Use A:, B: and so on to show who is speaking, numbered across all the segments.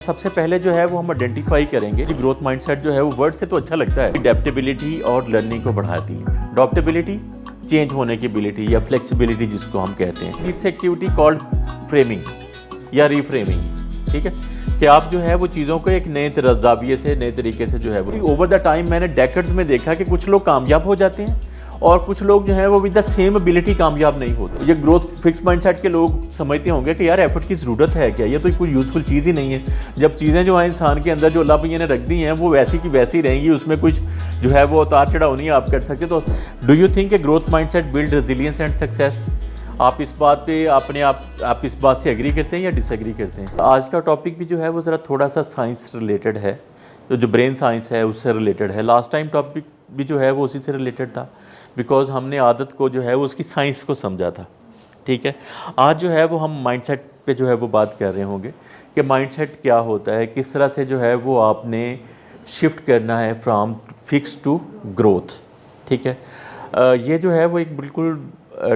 A: सबसे पहले जो है वो हम आइडेंटिफाई करेंगे कि ग्रोथ माइंडसेट जो है वो वर्ड से तो अच्छा लगता है, अडेप्टेबिलिटी और लर्निंग को बढ़ाती है। अडेप्टेबिलिटी चेंज होने की एबिलिटी या फ्लेक्सिबिलिटी जिसको हम कहते हैं। दिस एक्टिविटी कॉल्ड फ्रेमिंग या रीफ्रेमिंग, ठीक है, कि आप जो है वो चीज़ों को एक नए जाविये से, नए तरीके से जो है वो ओवर द टाइम मैंने डेकेड्स में देखा कि कुछ लोग कामयाब हो जाते हैं और कुछ लोग जो है वो विद द सेम एबिलिटी कामयाब नहीं होते। ये ग्रोथ फिक्स माइंडसेट के लोग समझते होंगे कि यार एफर्ट की ज़रूरत है क्या, ये तो कोई यूज़फुल चीज़ ही नहीं है। जब चीज़ें जो है इंसान के अंदर जो अल्लाह भैया ने रख दी हैं वो वैसी की वैसी रहेंगी, उसमें कुछ जो है वो उतार चढ़ाव नहीं आप कर सकते। तो do you think a growth mindset build resilience and success? आप इस बात पे आप इस बात से एग्री करते हैं या डिसएग्री करते हैं? आज का टॉपिक भी जो है वो ज़रा थोड़ा सा साइंस रिलेटेड है, जो ब्रेन साइंस है उससे रिलेटेड है। लास्ट टाइम टॉपिक भी जो है वो उसी से रिलेटेड था, बिकॉज हमने आदत को जो है वो उसकी साइंस को समझा था, ठीक है। आज जो है वो हम माइंडसेट पे जो है वो बात कर रहे होंगे कि माइंडसेट क्या होता है, किस तरह से जो है वो आपने शिफ्ट करना है फ्रॉम फिक्स टू ग्रोथ, ठीक है। ये जो है वो एक बिल्कुल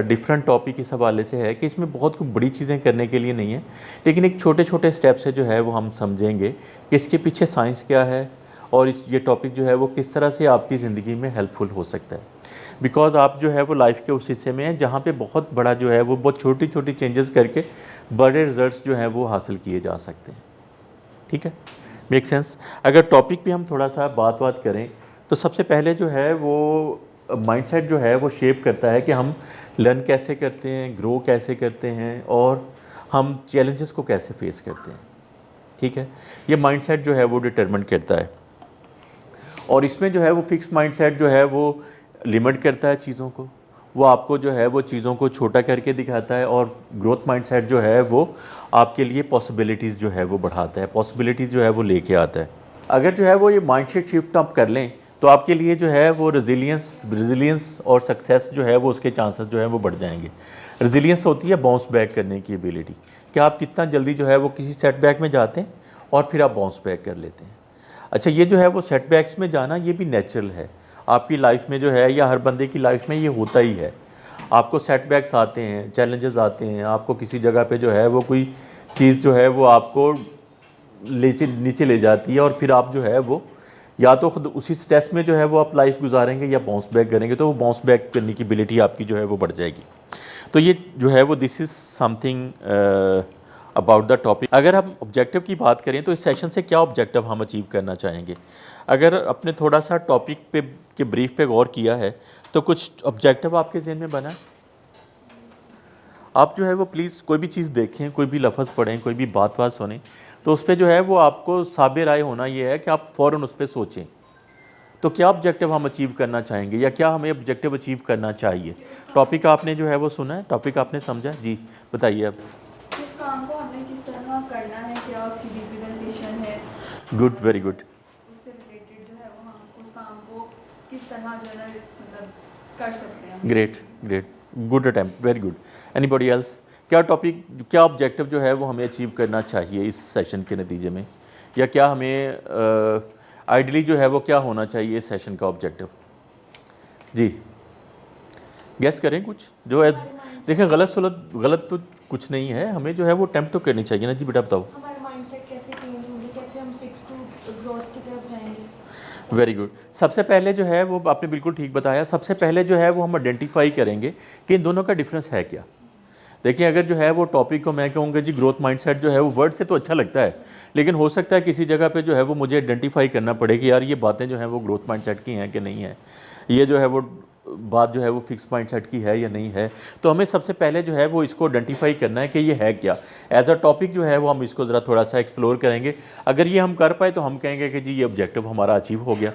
A: डिफरेंट टॉपिक इस हवाले से है कि इसमें बहुत कुछ बड़ी चीज़ें करने के लिए नहीं है, लेकिन एक छोटे छोटे स्टेप से जो है वो हम समझेंगे कि इसके पीछे साइंस क्या है और ये टॉपिक जो है वो किस तरह से आपकी ज़िंदगी में हेल्पफुल हो सकता है। बिकॉज़ आप जो है वो लाइफ के उस हिस्से में हैं जहाँ पे बहुत बड़ा जो है वो बहुत छोटी छोटी चेंजेस करके बड़े रिजल्ट्स जो हैं वो हासिल किए जा सकते हैं, ठीक है, मेक सेंस। अगर टॉपिक पे हम थोड़ा सा बात करें तो सबसे पहले जो है वो माइंडसेट जो है वो शेप करता है कि हम लर्न कैसे करते हैं, ग्रो कैसे करते हैं और हम चैलेंजेस को कैसे फेस करते हैं, ठीक है। ये माइंडसेट जो है वो डिटरमिन करता है और इसमें जो है वो फिक्स माइंडसेट जो है वो लिमिट करता है चीज़ों को, वो आपको जो है वो चीज़ों को छोटा करके दिखाता है। और ग्रोथ माइंडसेट जो है वो आपके लिए पॉसिबिलिटीज़ जो है वो बढ़ाता है, पॉसिबिलिटीज़ जो है वो लेके आता है। अगर जो है वो ये माइंडसेट शिफ्ट आप कर लें तो आपके लिए जो है वो रेजिलियंस और सक्सेस जो है वो उसके चांसेस जो है वो बढ़ जाएंगे। रेजिलियंस होती है बाउंस बैक करने की एबिलिटी, कि आप कितना जल्दी जो है वो किसी सेटबैक में जाते हैं और फिर आप बाउंस बैक कर लेते हैं। अच्छा, ये जो है वो सेटबैक्स में जाना ये भी नेचुरल है आपकी लाइफ में जो है, या हर बंदे की लाइफ में ये होता ही है। आपको सेटबैक्स आते हैं, चैलेंजेस आते हैं, आपको किसी जगह पे जो है वो कोई चीज़ जो है वो आपको नीचे ले जाती है और फिर आप जो है वो या तो खुद उसी स्ट्रेस में जो है वो आप लाइफ गुजारेंगे या बाउंस बैक करेंगे, तो वो बाउंस बैक करने की एबिलिटी आपकी जो है वो बढ़ जाएगी। तो ये जो है वो this is something about the topic. अगर हम ऑब्जेक्टिव की बात करें तो इस सेशन से क्या ऑब्जेक्टिव हम अचीव करना चाहेंगे? अगर अपने थोड़ा सा टॉपिक पे के ब्रीफ पे गौर किया है तो कुछ ऑब्जेक्टिव आपके ज़हन में बना है? आप जो है वो प्लीज़ कोई भी चीज़ देखें, कोई भी लफ्ज़ पढ़ें, कोई भी बात सुनें तो उस पर जो है वो आपको साबित राय होना ये है कि आप फ़ौरन उस पर सोचें। तो क्या ऑब्जेक्टिव हम अचीव करना चाहेंगे या क्या हमें ऑब्जेक्टिव अचीव करना चाहिए? टॉपिक आपने जो है वो सुना है, टॉपिक आपने समझा है? जी बताइए अब।
B: उस काम को हमने किस तरह करना है, क्या उसकी रिप्रेजेंटेशन है,
A: गुड, वेरी गुड।
B: उससे रिलेटेड जो है वो हम उस काम को किस तरह जो है मतलब कर सकते हैं।
A: Great great, good attempt, very good. Anybody else? क्या टॉपिक, क्या ऑब्जेक्टिव जो है वो हमें अचीव करना चाहिए इस सेशन के नतीजे में, या क्या हमें आइडियली जो है वो क्या होना चाहिए इस सेशन का ऑब्जेक्टिव? जी गैस करें कुछ जो है। देखें गलत तो कुछ नहीं है, हमें जो है वो अटेम्प्ट तो करनी चाहिए ना। जी बेटा बताओ।
C: हमारा माइंडसेट कैसे चेंज होंगे, कैसे हम फिक्स टू ग्रोथ की तरफ जाएंगे।
A: Very good. सबसे पहले जो है वो आपने बिल्कुल ठीक बताया, सबसे पहले जो है वो हम आइडेंटिफाई करेंगे कि इन दोनों का डिफरेंस है क्या। देखिए, अगर जो है वो टॉपिक को मैं कहूँगा जी ग्रोथ माइंडसेट जो है वो वर्ड से तो अच्छा लगता है, लेकिन हो सकता है किसी जगह पे जो है वो मुझे आइडेंटिफाई करना पड़े कि यार ये बातें जो हैं वो ग्रोथ माइंडसेट की हैं कि नहीं है, ये जो है वो बात जो है वो फिक्स माइंडसेट की है या नहीं है। तो हमें सबसे पहले जो है वो इसको आइडेंटिफाई करना है कि ये है क्या। एज अ टॉपिक जो है वो हम इसको ज़रा थोड़ा सा एक्सप्लोर करेंगे। अगर ये हम कर पाए तो हम कहेंगे कि जी ये ऑब्जेक्टिव हमारा अचीव हो गया।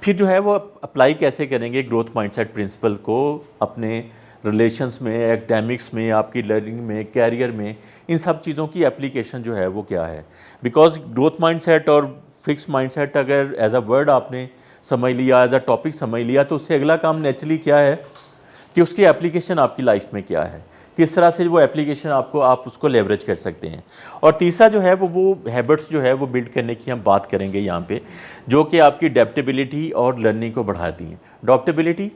A: फिर जो है वो अप्लाई कैसे करेंगे ग्रोथ माइंडसेट प्रिंसिपल को अपने रिलेशंस में, एकेडमिक्स में, आपकी लर्निंग में, कैरियर में, इन सब चीज़ों की एप्लीकेशन जो है वो क्या है। बिकॉज ग्रोथ माइंडसेट और फिक्स माइंडसेट अगर एज अ वर्ड आपने समझ लिया, एज अ टॉपिक समझ लिया, तो उससे अगला काम नेचुरली क्या है कि उसकी एप्लीकेशन आपकी लाइफ में क्या है, किस तरह से वो एप्लीकेशन आप उसको लेवरेज कर सकते हैं। और तीसरा जो है वो हैबिट्स जो है वो बिल्ड करने की हम बात करेंगे यहाँ पे, जो कि आपकी अडेप्टेबिलिटी और लर्निंग को बढ़ाती हैं। अडेप्टेबिलिटी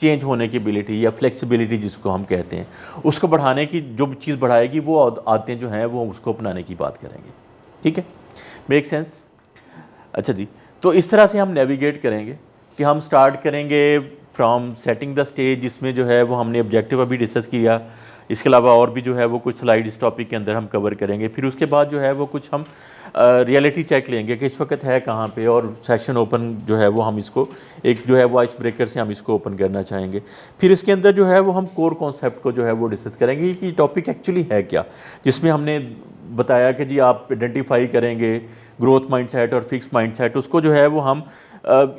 A: चेंज होने की एबिलिटी या फ्लेक्सिबिलिटी जिसको हम कहते हैं, उसको बढ़ाने की जो चीज़ बढ़ाएगी वो आदतें जो हैं वो उसको अपनाने की बात करेंगे, ठीक है। Make sense. अच्छा जी, तो इस तरह से हम नेविगेट करेंगे कि हम स्टार्ट करेंगे फ्रॉम सेटिंग द स्टेज, जिसमें जो है वो हमने ऑब्जेक्टिव अभी डिस्कस किया। इसके अलावा और भी जो है वो कुछ स्लाइड इस टॉपिक के अंदर हम कवर करेंगे। फिर उसके बाद जो है वो कुछ हम रियलिटी चेक लेंगे कि इस वक्त है कहाँ पे, और सेशन ओपन जो है वो हम इसको एक जो है वो आइस ब्रेकर से हम इसको ओपन करना चाहेंगे। फिर इसके अंदर जो है वो हम कोर कॉन्सेप्ट को जो है वो डिस्कस करेंगे कि टॉपिक एक्चुअली है क्या, जिसमें हमने बताया कि जी आप आइडेंटिफाई करेंगे ग्रोथ माइंडसेट और फिक्स माइंडसेट, उसको जो है वो हम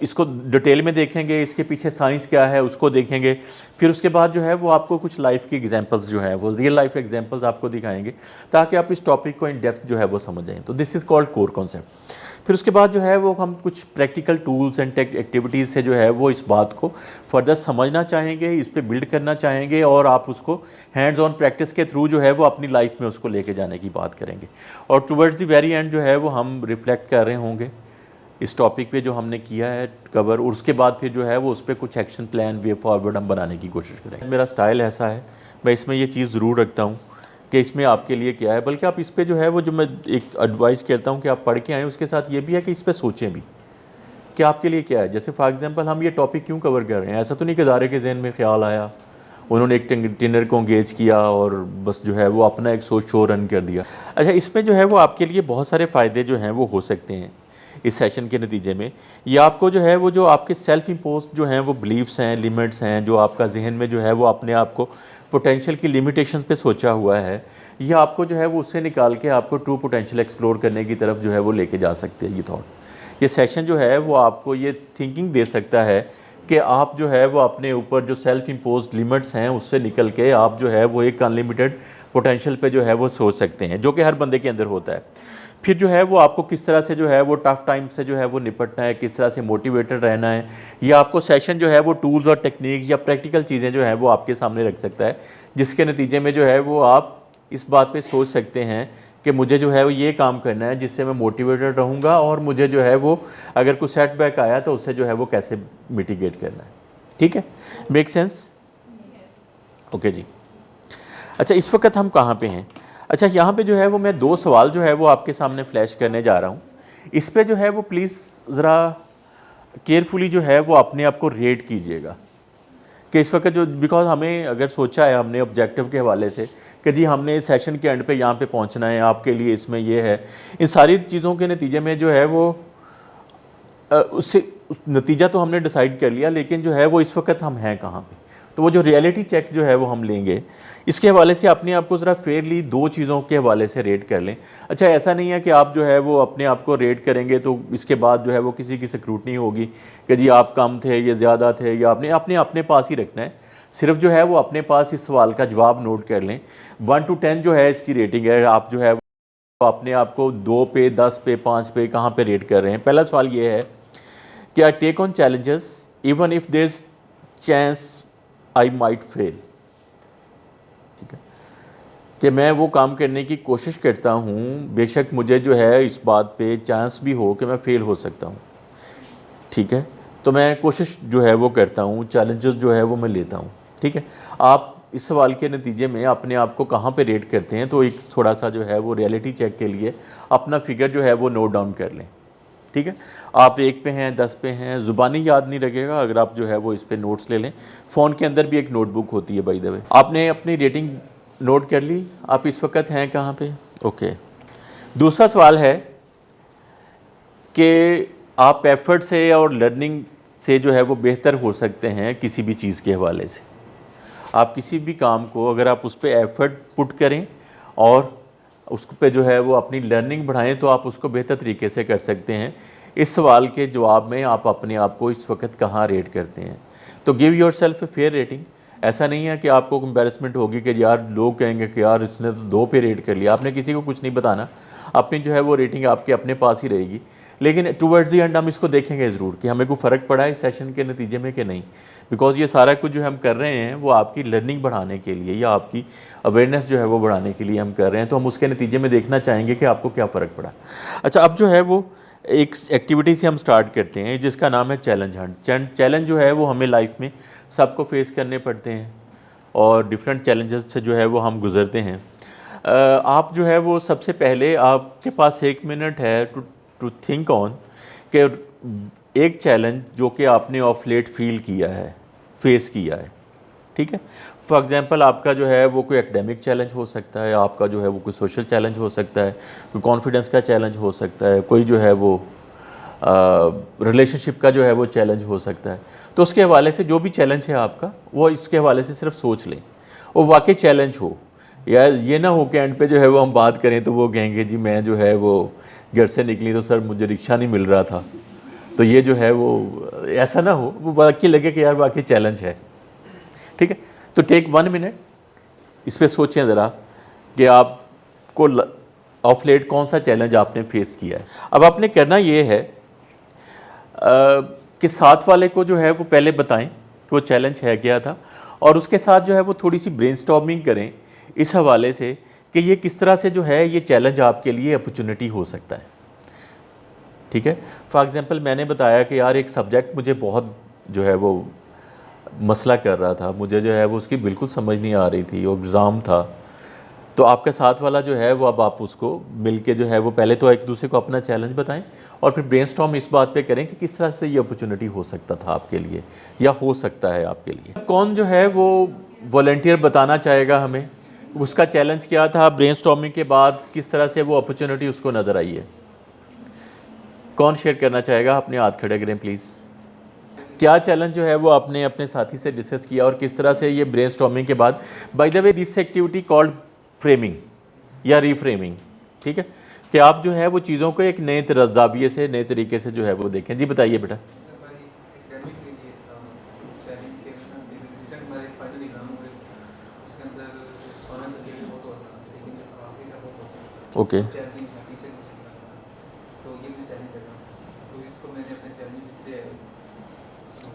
A: इसको डिटेल में देखेंगे, इसके पीछे साइंस क्या है उसको देखेंगे। फिर उसके बाद जो है वो आपको कुछ लाइफ की एग्जांपल्स जो है वो रियल लाइफ एग्जांपल्स आपको दिखाएंगे, ताकि आप इस टॉपिक को इन डेप्थ जो है वो समझ जाएं। तो this is called core concept. फिर उसके बाद जो है वो हम कुछ प्रैक्टिकल टूल्स एंड एक्टिविटीज़ से जो है वो इस बात को फर्दर समझना चाहेंगे, इस पर बिल्ड करना चाहेंगे, और आप उसको हैंड्स ऑन प्रैक्टिस के थ्रू जो है वो अपनी लाइफ में उसको लेके जाने की बात करेंगे। और टुवर्ड्स द वेरी एंड जो है वो हम रिफ्लेक्ट कर रहे होंगे इस टॉपिक पे जो हमने किया है कवर, और उसके बाद फिर जो है वो उस पर कुछ एक्शन प्लान वे फॉरवर्ड हम बनाने की कोशिश करेंगे। मेरा स्टाइल ऐसा है, मैं इसमें ये चीज़ ज़रूर रखता हूँ कि इसमें आपके लिए क्या है, बल्कि आप इस पर जो है वो जो मैं एक एडवाइस करता हूँ कि आप पढ़ के आएँ, उसके साथ ये भी है कि इस पर सोचें भी कि आपके लिए क्या है। जैसे फॉर एग्जांपल हम ये टॉपिक क्यों कवर कर रहे हैं, ऐसा तो नहीं कि इदारे के जहन में ख्याल आया, उन्होंने एक ट्रेनर को एंगेज किया और बस जो है वो अपना एक सोच शो रन कर दिया। अच्छा, इसमें जो है वो आपके लिए बहुत सारे फ़ायदे जो हैं वो हो सकते हैं इस सेशन के नतीजे में। ये आपको जो है वो जो आपके सेल्फ इम्पोज जो हैं वो बिलीव्स हैं, लिमिट्स हैं, जो आपका जहन में जो है वो अपने आप को पोटेंशियल की लिमिटेशंस पे सोचा हुआ है, ये आपको जो है वो उससे निकाल के आपको ट्रू पोटेंशियल एक्सप्लोर करने की तरफ जो है वो लेके जा सकते हैं। ये थॉट, ये सेशन जो है वो आपको ये थिंकिंग दे सकता है कि आप जो है वो अपने ऊपर जो सेल्फ इम्पोज लिमिट्स हैं उससे निकल के आप जो है वो एक अनलिमिटेड पोटेंशियल पे जो है वो सोच सकते हैं, जो कि हर बंदे के अंदर होता है। फिर जो है वो आपको किस तरह से जो है वो टफ टाइम से जो है वो निपटना है, किस तरह से मोटिवेटेड रहना है, ये आपको सेशन जो है वो टूल्स और टेक्निक या प्रैक्टिकल चीज़ें जो है वो आपके सामने रख सकता है, जिसके नतीजे में जो है वो आप इस बात पे सोच सकते हैं कि मुझे जो है वो ये काम करना है जिससे मैं मोटिवेटेड रहूँगा, और मुझे जो है वो अगर कोई सेटबैक आया तो उससे जो है वो कैसे मिटिगेट करना है। ठीक है, मेक सेंस? ओके जी। अच्छा, इस वक्त हम कहाँ पे हैं? अच्छा, यहाँ पे जो है वो मैं 2 सवाल जो है वो आपके सामने फ्लैश करने जा रहा हूँ। इस पे जो है वो प्लीज़ ज़रा केयरफुली जो है वो अपने आप को रेट कीजिएगा कि इस वक्त जो, बिकॉज हमें अगर सोचा है हमने ऑब्जेक्टिव के हवाले से कि जी हमने सेशन के एंड पे यहाँ पे पहुँचना है, आपके लिए इसमें ये है, इन सारी चीज़ों के नतीजे में जो है वो उससे नतीजा तो हमने डिसाइड कर लिया, लेकिन जो है वो इस वक्त हम हैं कहाँ पे। तो वो जो रियलिटी चेक जो है वो हम लेंगे, इसके हवाले से अपने आप को ज़रा फेयरली 2 चीज़ों के हवाले से रेट कर लें। अच्छा, ऐसा नहीं है कि आप जो है वो अपने आप को रेट करेंगे तो इसके बाद जो है वो किसी की स्क्रूटनी होगी कि जी आप कम थे, ये ज़्यादा थे, या आपने अपने पास ही रखना है। सिर्फ जो है वो अपने पास इस सवाल का जवाब नोट कर लें। 1 to 10 जो है इसकी रेटिंग है, आप जो है वो अपने आप को 2 पे, 10 पे, 5 पे कहाँ पे रेट कर रहे हैं। पहला सवाल ये है कि I take on challenges even if there is chance I might fail. ठीक है, कि मैं वो काम करने की कोशिश करता हूँ बेशक मुझे जो है इस बात पे चांस भी हो कि मैं फ़ेल हो सकता हूँ। ठीक है, तो मैं कोशिश जो है वो करता हूँ, चैलेंजेस जो है वो मैं लेता हूँ। ठीक है, आप इस सवाल के नतीजे में अपने आप को कहाँ पे रेट करते हैं, तो एक थोड़ा सा जो है वो रियलिटी चेक के लिए अपना फिगर जो है वो नोट डाउन कर लें। ठीक है, आप 1 पे हैं, 10 पे हैं, ज़ुबानी याद नहीं लगेगा, अगर आप जो है वो इस पे नोट्स ले लें। फ़ोन के अंदर भी एक नोटबुक होती है बाय द वे। आपने अपनी रेटिंग नोट कर ली, आप इस वक्त हैं कहाँ पे? ओके। दूसरा सवाल है कि आप एफर्ट से और लर्निंग से जो है वो बेहतर हो सकते हैं किसी भी चीज़ के हवाले से। आप किसी भी काम को अगर आप उस पर एफर्ट पुट करें और उस पे जो है वो अपनी लर्निंग बढ़ाएं तो आप उसको बेहतर तरीके से कर सकते हैं। इस सवाल के जवाब में आप अपने आप को इस वक्त कहाँ रेट करते हैं? तो give your self a fair rating. ऐसा नहीं है कि आपको एम्बेरसमेंट होगी कि यार लोग कहेंगे कि यार इसने तो 2 पे रेट कर लिया। आपने किसी को कुछ नहीं बताना, अपनी जो है वो रेटिंग आपके अपने पास ही रहेगी। लेकिन टुवर्ड्स दी एंड हम इसको देखेंगे ज़रूर कि हमें कोई फ़र्क पड़ा है इस सेशन के नतीजे में कि नहीं, बिकॉज ये सारा कुछ जो हम कर रहे हैं वो आपकी लर्निंग बढ़ाने के लिए या आपकी अवेयरनेस जो है वो बढ़ाने के लिए हम कर रहे हैं। तो हम उसके नतीजे में देखना चाहेंगे कि आपको क्या फ़र्क पड़ा। अच्छा, अब जो है वो एक एक्टिविटी से हम स्टार्ट करते हैं जिसका नाम है चैलेंज हंट। चैलेंज जो है वो हमें लाइफ में सबको फेस करने पड़ते हैं और डिफरेंट चैलेंजेस से जो है वो हम गुजरते हैं। आप जो है वो सबसे पहले आपके पास 1 मिनट है टू थिंक ऑन कि एक चैलेंज जो कि आपने ऑफ लेट फील किया है, फेस किया है, ठीक है। फॉर एग्जांपल आपका जो है वो कोई एकेडमिक चैलेंज हो सकता है, आपका जो है वो कोई सोशल चैलेंज हो सकता है, कोई कॉन्फिडेंस का चैलेंज हो सकता है, कोई जो है वो रिलेशनशिप का जो है वो चैलेंज हो सकता है। तो उसके हवाले से जो भी चैलेंज है आपका, वो इसके हवाले से सिर्फ सोच लें और वाकई चैलेंज हो, या ये ना हो कि एंड पे जो है वो हम बात करें तो वो कहेंगे जी मैं जो है वो घर से निकली तो सर मुझे रिक्शा नहीं मिल रहा था। तो ये जो है वो ऐसा ना हो, वो वाकई लगे कि यार वाकई चैलेंज है, ठीक है। तो टेक 1 मिनट, इस पर सोचें ज़रा कि आपको ऑफ लेट कौन सा चैलेंज आपने फेस किया है। अब आपने करना ये है कि साथ वाले को जो है वो पहले बताएं कि वो चैलेंज है क्या था, और उसके साथ जो है वो थोड़ी सी ब्रेनस्टॉर्मिंग करें इस हवाले से कि ये किस तरह से जो है ये चैलेंज आपके लिए अपॉर्चुनिटी हो सकता है, ठीक है। फॉर एग्जांपल मैंने बताया कि यार एक सब्जेक्ट मुझे बहुत जो है वो मसला कर रहा था, मुझे जो है वो उसकी बिल्कुल समझ नहीं आ रही थी और एग्ज़ाम था। तो आपके साथ वाला जो है वो अब आप उसको मिल के जो है वो पहले तो एक दूसरे को अपना चैलेंज बताएं और फिर ब्रेनस्टॉर्म इस बात पे करें कि किस तरह से ये अपॉर्चुनिटी हो सकता था आपके लिए या हो सकता है आपके लिए। कौन जो है वो वॉलंटियर बताना चाहेगा हमें उसका चैलेंज क्या था, ब्रेनस्टॉर्मिंग के बाद किस तरह से वो अपॉर्चुनिटी उसको नज़र आई है? कौन शेयर करना चाहेगा? अपने हाथ खड़े करें प्लीज़। क्या चैलेंज जो है वो आपने अपने साथी से डिस्कस किया और किस तरह से ये ब्रेनस्टॉर्मिंग के बाद, bye the way this activity called framing या रीफ्रेमिंग, ठीक है, कि आप जो है वो चीज़ों को एक नए जाविये से, नए तरीके से जो है वो देखें। जी बताइए बेटा। ओके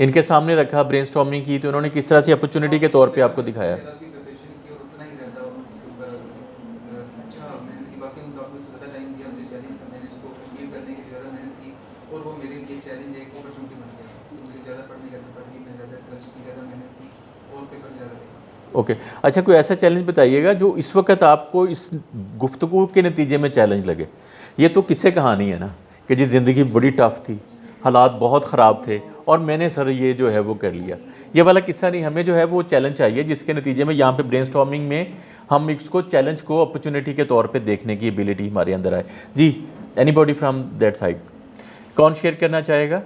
A: इनके सामने रखा, ब्रेनस्टॉर्मिंग की, तो उन्होंने किस तरह से अपॉर्चुनिटी के तौर पे आपको दिखाया? ओके अच्छा, कोई ऐसा चैलेंज बताइएगा जो इस वक्त आपको इस गुफ्तगू के नतीजे में चैलेंज लगे। ये तो किस्से कहानी है ना कि जी ज़िंदगी बड़ी टफ़ थी, हालात बहुत ख़राब थे और मैंने सर ये जो है वो कर लिया। ये वाला किस्सा नहीं, हमें जो है वो चैलेंज चाहिए जिसके नतीजे में यहाँ पे ब्रेनस्टॉर्मिंग में हम इसको चैलेंज को अपॉर्चुनिटी के तौर पे देखने की एबिलिटी हमारे अंदर आए। जी एनीबॉडी फ्रॉम दैट साइड, कौन शेयर करना चाहेगा?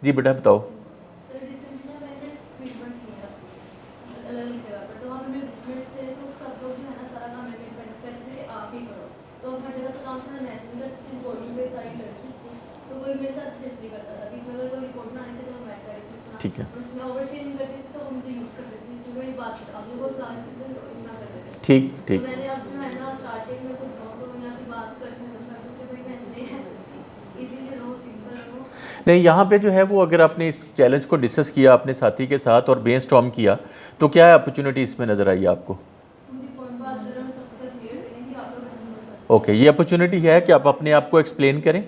A: जी बेटा बताओ। ठीक है, ठीक ठीक नहीं, यहाँ पे जो है वो अगर आपने इस चैलेंज को डिस्कस किया अपने साथी के साथ और ब्रेनस्टॉर्म किया तो क्या अपॉर्चुनिटी इसमें नज़र आई आपको? ओके ये अपॉर्चुनिटी है कि आप अपने आप को एक्सप्लेन करें,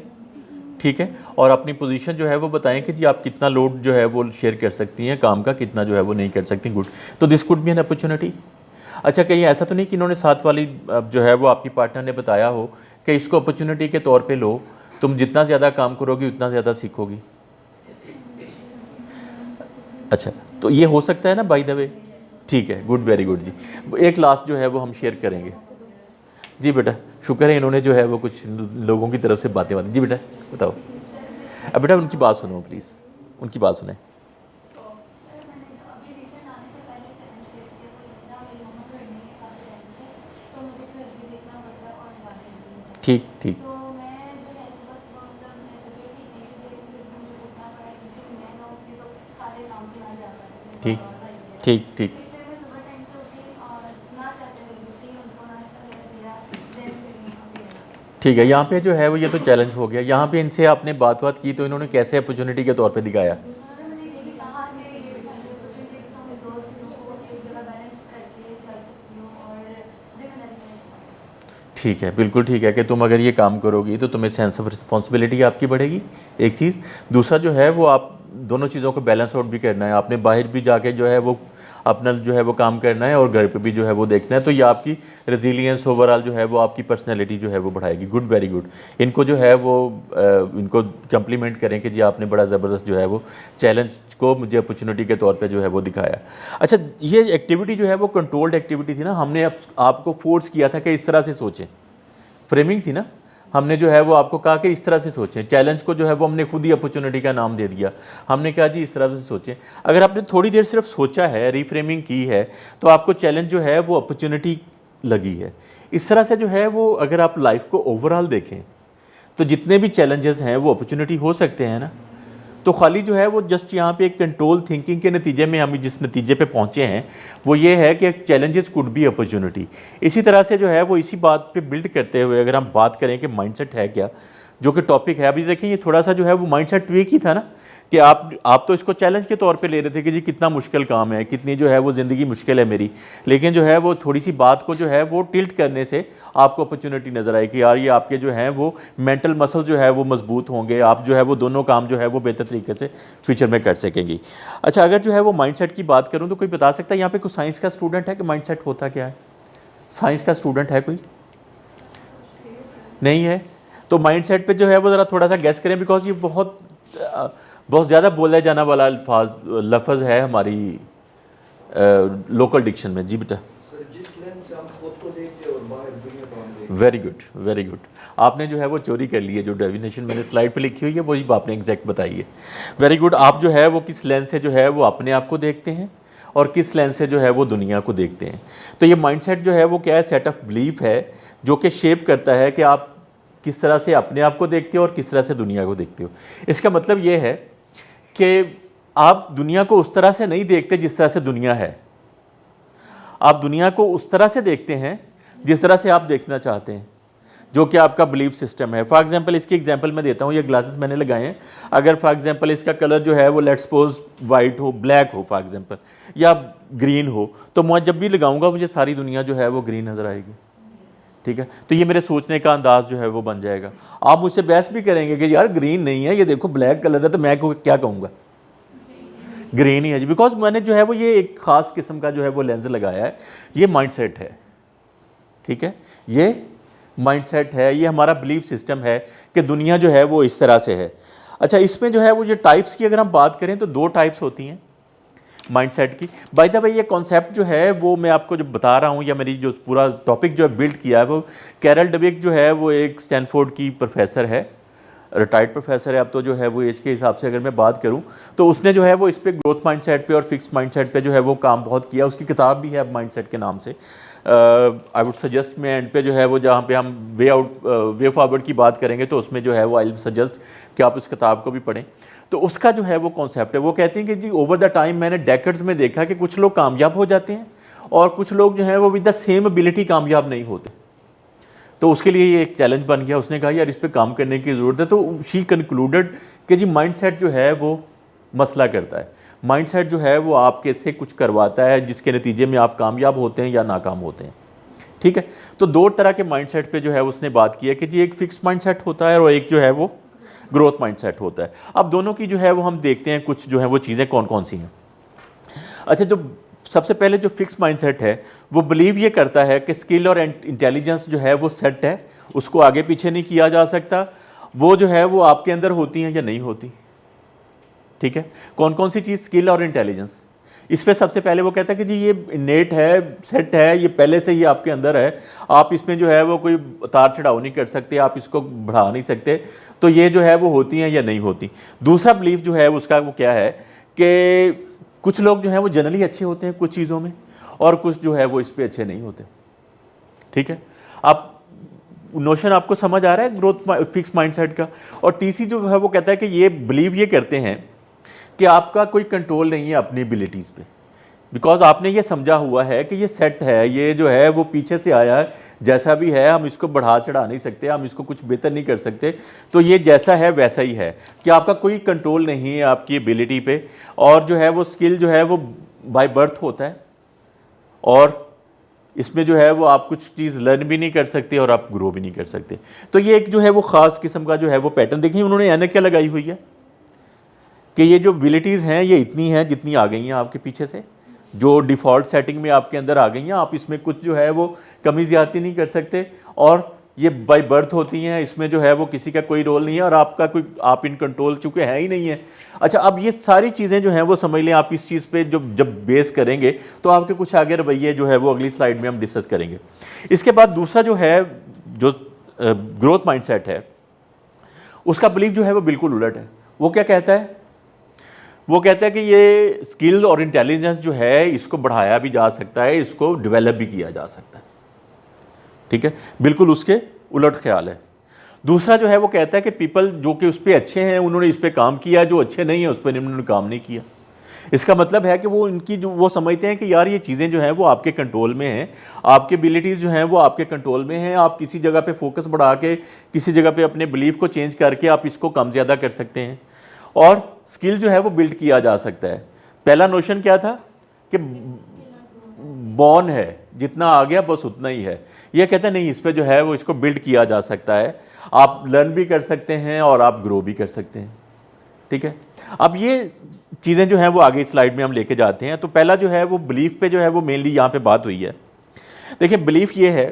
A: ठीक है, और अपनी पोजीशन जो है वो बताएं कि जी आप कितना लोड जो है वो शेयर कर सकती हैं काम का, कितना जो है वो नहीं कर सकती। गुड, तो this could B an opportunity. अच्छा कहीं ऐसा तो नहीं कि इन्होंने साथ वाली जो है वो आपकी पार्टनर ने बताया हो कि इसको अपॉर्चुनिटी के तौर पे लो, तुम जितना ज़्यादा काम करोगी उतना ज़्यादा सीखोगी? अच्छा तो ये हो सकता है ना बाय द वे, ठीक है, गुड, वेरी गुड जी। एक लास्ट जो है वो हम शेयर करेंगे। जी बेटा, शुक्र है इन्होंने जो है वो कुछ लोगों की तरफ से बातें। जी बेटा बताओ। अब बेटा उनकी बात सुनो प्लीज़, उनकी बात सुने। ठीक ठीक ठीक ठीक ठीक ठीक है, यहाँ पे जो है वो ये तो चैलेंज हो गया। यहाँ पे इनसे आपने बात की तो इन्होंने कैसे अपॉर्चुनिटी के तौर पे दिखाया? ठीक है, बिल्कुल ठीक है कि तुम अगर ये काम करोगी तो तुम्हें सेंस ऑफ रिस्पॉन्सिबिलिटी आपकी बढ़ेगी, एक चीज़। दूसरा जो है वो आप दोनों चीज़ों को बैलेंस आउट भी करना है। आपने बाहर भी जाके जो है वो अपना जो है वो काम करना है और घर पे भी जो है वो देखना है। तो ये आपकी रेजिलियंस ओवरऑल जो है वो आपकी पर्सनैलिटी जो है वो बढ़ाएगी। Good, very good. इनको जो है वो इनको कम्प्लीमेंट करें कि जी आपने बड़ा ज़बरदस्त जो है वो चैलेंज को मुझे अपॉर्चुनिटी के तौर पे जो है वो दिखाया। अच्छा, ये एक्टिविटी जो है वो कंट्रोल्ड एक्टिविटी थी ना, हमने आपको फोर्स किया था कि इस तरह से सोचें, फ्रेमिंग थी ना, हमने जो है वो आपको कहा कि इस तरह से सोचें। चैलेंज को जो है वो हमने खुद ही अपॉर्चुनिटी का नाम दे दिया। हमने कहा जी इस तरह से सोचें। अगर आपने थोड़ी देर सिर्फ सोचा है, रीफ्रेमिंग की है, तो आपको चैलेंज जो है वो अपॉर्चुनिटी लगी है। इस तरह से जो है वो अगर आप लाइफ को ओवरऑल देखें तो जितने भी चैलेंजेस हैं वो अपॉर्चुनिटी हो सकते हैं ना। तो खाली जो है वो जस्ट यहाँ पे एक कंट्रोल थिंकिंग के नतीजे में हम जिस नतीजे पे पहुँचे हैं वो ये है कि चैलेंजेस कुड बी अपॉर्चुनिटी। इसी तरह से जो है वो इसी बात पे बिल्ड करते हुए अगर हम बात करें कि माइंडसेट है क्या, जो कि टॉपिक है, अभी देखें ये थोड़ा सा जो है वो माइंडसेट ट्वीक ही था ना कि आप तो इसको चैलेंज के तौर पे ले रहे थे कि जी कितना मुश्किल काम है, कितनी जो है वो ज़िंदगी मुश्किल है मेरी, लेकिन जो है वो थोड़ी सी बात को जो है वो टिल्ट करने से आपको अपॉर्चुनिटी नज़र आई कि यार ये आपके जो हैं वो मेंटल मसल जो है वो मजबूत होंगे, आप जो है वो दोनों काम जो है वो बेहतर तरीके से फ्यूचर में कर सकेंगी। अच्छा, अगर जो है वो माइंडसेट की बात करूँ तो कोई बता सकता है यहाँ पे कोई साइंस का स्टूडेंट है कि माइंडसेट होता क्या है? साइंस का स्टूडेंट है कोई? नहीं है? तो माइंडसेट पे जो है वो ज़रा थोड़ा सा गेस करें, बिकॉज ये बहुत ज़्यादा बोला जाना वाला लफ्ज़ है हमारी लोकल डिक्शन में। जी बेटा।
D: जिस लेंस से हम खुद को देखते हैं और बाहर दुनिया को हम देखते हैं।
A: Very good, very good. आपने जो है वो चोरी कर ली है, जो डेफिनेशन मैंने स्लाइड पे लिखी हुई है वही आपने एग्जैक्ट बताई है। Very good. आप जो है वो किस लेंस से जो है वो अपने आप को देखते हैं और किस लेंस से जो है वो दुनिया को देखते हैं। तो ये माइंडसेट जो है वो क्या है? सेट ऑफ बिलीफ है जो कि शेप करता है कि आप किस तरह से अपने आप को देखते हो और किस तरह से दुनिया को देखते हो। इसका मतलब ये है कि आप दुनिया को उस तरह से नहीं देखते जिस तरह से दुनिया है, आप दुनिया को उस तरह से देखते हैं जिस तरह से आप देखना चाहते हैं, जो कि आपका बिलीफ सिस्टम है। फॉर एग्जांपल इसकी एग्जांपल मैं देता हूँ, ये ग्लासेस मैंने लगाए हैं। अगर फॉर एग्जांपल इसका कलर जो है वो लेट्स सपोज वाइट हो, ब्लैक हो फॉर एग्जांपल, या ग्रीन हो, तो मैं जब भी लगाऊंगा मुझे सारी दुनिया जो है वो ग्रीन नज़र आएगी। ठीक है, तो ये मेरे सोचने का अंदाज जो है वो बन जाएगा। आप मुझसे बहस भी करेंगे कि यार ग्रीन नहीं है, ये देखो ब्लैक कलर है, तो मैं क्या कहूँगा? ग्रीन ही है जी, बिकॉज मैंने जो है वो ये एक ख़ास किस्म का जो है वो लेंस लगाया है। ये माइंडसेट है, ठीक है, ये माइंडसेट है, ये हमारा बिलीफ सिस्टम है कि दुनिया जो है वो इस तरह से है। अच्छा, इसमें जो है वो जो टाइप्स की अगर हम बात करें तो 2 टाइप्स होती हैं माइंडसेट की। बाय द वे ये कॉन्सेप्ट जो है वो मैं आपको जो बता रहा हूँ, या मेरी जो पूरा टॉपिक जो है बिल्ड किया है, वो कैरल डवेक जो है वो एक स्टैनफोर्ड की प्रोफेसर है, रिटायर्ड प्रोफेसर है अब तो, जो है वो एज के हिसाब से अगर मैं बात करूं तो उसने जो है वो इस पे ग्रोथ माइंडसेट पे और फिक्स माइंडसेट पे जो है वो काम बहुत किया। उसकी किताब भी है माइंडसेट के नाम से। आई वुड सजेस्ट, मैं एंड पे जो है वो जहाँ पे हम वे फॉरवर्ड की बात करेंगे तो उसमें जो है वो आई विल सजेस्ट कि आप उस किताब को भी पढ़ें। तो उसका जो है वो कॉन्सेप्ट है, वो कहते हैं कि जी ओवर द टाइम मैंने डेकेड्स में देखा कि कुछ लोग कामयाब हो जाते हैं और कुछ लोग जो हैं वो विद द सेम एबिलिटी कामयाब नहीं होते। तो उसके लिए ये एक चैलेंज बन गया। उसने कहा यार इस पे काम करने की ज़रूरत है। तो शी कंक्लूडेड कि जी माइंडसेट जो है वो मसला करता है। माइंडसेट जो है वो आपके से कुछ करवाता है जिसके नतीजे में आप कामयाब होते हैं या नाकाम होते हैं। ठीक है, तो 2 तरह के माइंडसेट पे जो है उसने बात की है कि जी एक फिक्स माइंडसेट होता है और एक जो है वो ग्रोथ माइंडसेट होता है। अब दोनों की जो है वो हम देखते हैं कुछ जो है वो चीज़ें कौन कौन सी हैं। अच्छा, जो सबसे पहले जो फिक्स माइंडसेट है वो बिलीव ये करता है कि स्किल और इंटेलिजेंस जो है वो सेट है, उसको आगे पीछे नहीं किया जा सकता। वो जो है वो आपके अंदर होती हैं या नहीं होती। ठीक है, कौन कौन सी चीज़? स्किल और इंटेलिजेंस। इस पे सबसे पहले वो कहता है कि जी ये इनेट है, सेट है, ये पहले से ही आपके अंदर है, आप इसमें जो है वो कोई उतार चढ़ाव नहीं कर सकते, आप इसको बढ़ा नहीं सकते। तो ये जो है वो होती हैं या नहीं होती। दूसरा बिलीफ जो है उसका वो क्या है कि कुछ लोग जो हैं वो जनरली अच्छे होते हैं कुछ चीज़ों में और कुछ जो है वो इस पे अच्छे नहीं होते। ठीक है, आप नोशन आपको समझ आ रहा है ग्रोथ फिक्स माइंडसेट का। और तीसरी जो है वो कहता है कि ये बिलीव ये करते हैं कि आपका कोई कंट्रोल नहीं है अपनी एबिलिटीज़ पे, बिकॉज आपने ये समझा हुआ है कि ये सेट है, ये जो है वो पीछे से आया है, जैसा भी है हम इसको बढ़ा चढ़ा नहीं सकते, हम इसको कुछ बेहतर नहीं कर सकते। तो ये जैसा है वैसा ही है कि आपका कोई कंट्रोल नहीं है आपकी एबिलिटी पे। और जो है वो स्किल जो है वो बाय बर्थ होता है और इसमें जो है वो आप कुछ चीज़ लर्न भी नहीं कर सकते और आप ग्रो भी नहीं कर सकते। तो ये एक जो है वो ख़ास किस्म का जो है वो पैटर्न। देखिए उन्होंने ऐनक क्या लगाई हुई है कि ये जो एबिलिटीज़ हैं ये इतनी हैं जितनी आ गई हैं आपके पीछे से, जो डिफ़ॉल्ट सेटिंग में आपके अंदर आ गई हैं, आप इसमें कुछ जो है वो कमी ज़्यादती नहीं कर सकते, और ये बाय बर्थ होती हैं, इसमें जो है वो किसी का कोई रोल नहीं है और आपका कोई, आप इन कंट्रोल चूँकि है ही नहीं है। अच्छा, अब ये सारी चीज़ें जो हैं वो समझ लें, आप इस चीज़ पे जब बेस करेंगे तो आपके कुछ आगे रवैये जो है वो अगली स्लाइड में हम डिस्कस करेंगे। इसके बाद दूसरा जो है, जो ग्रोथ माइंडसेट है, उसका बिलीफ जो है वो बिल्कुल उलट है। वो क्या कहता है? वो कहता है कि ये स्किल और इंटेलिजेंस जो है इसको बढ़ाया भी जा सकता है, इसको डेवलप भी किया जा सकता है। ठीक है, बिल्कुल उसके उलट ख्याल है। दूसरा जो है वो कहता है कि पीपल जो कि उस पर अच्छे हैं उन्होंने इस पर काम किया, जो अच्छे नहीं है उस पर उन्होंने काम नहीं किया। इसका मतलब है कि वो इनकी जो वो समझते हैं कि यार ये चीज़ें जो हैं वो आपके कंट्रोल में हैं, आपकी एबिलिटीज़ जो हैं वो आपके कंट्रोल में हैं, आप किसी जगह पे फोकस बढ़ा के किसी जगह पे अपने बिलीफ को चेंज करके आप इसको कम ज़्यादा कर सकते हैं, और स्किल जो है वो बिल्ड किया जा सकता है। पहला नोशन क्या था कि बॉर्न है, जितना आ गया बस उतना ही है। ये कहते हैं नहीं, इस पर जो है वो इसको बिल्ड किया जा सकता है, आप लर्न भी कर सकते हैं और आप ग्रो भी कर सकते हैं। ठीक है, अब ये चीज़ें जो हैं वो आगे स्लाइड में हम लेके जाते हैं। तो पहला जो है वो बिलीफ पे जो है वो मेनली यहाँ पे बात हुई है। देखिए, बिलीफ ये है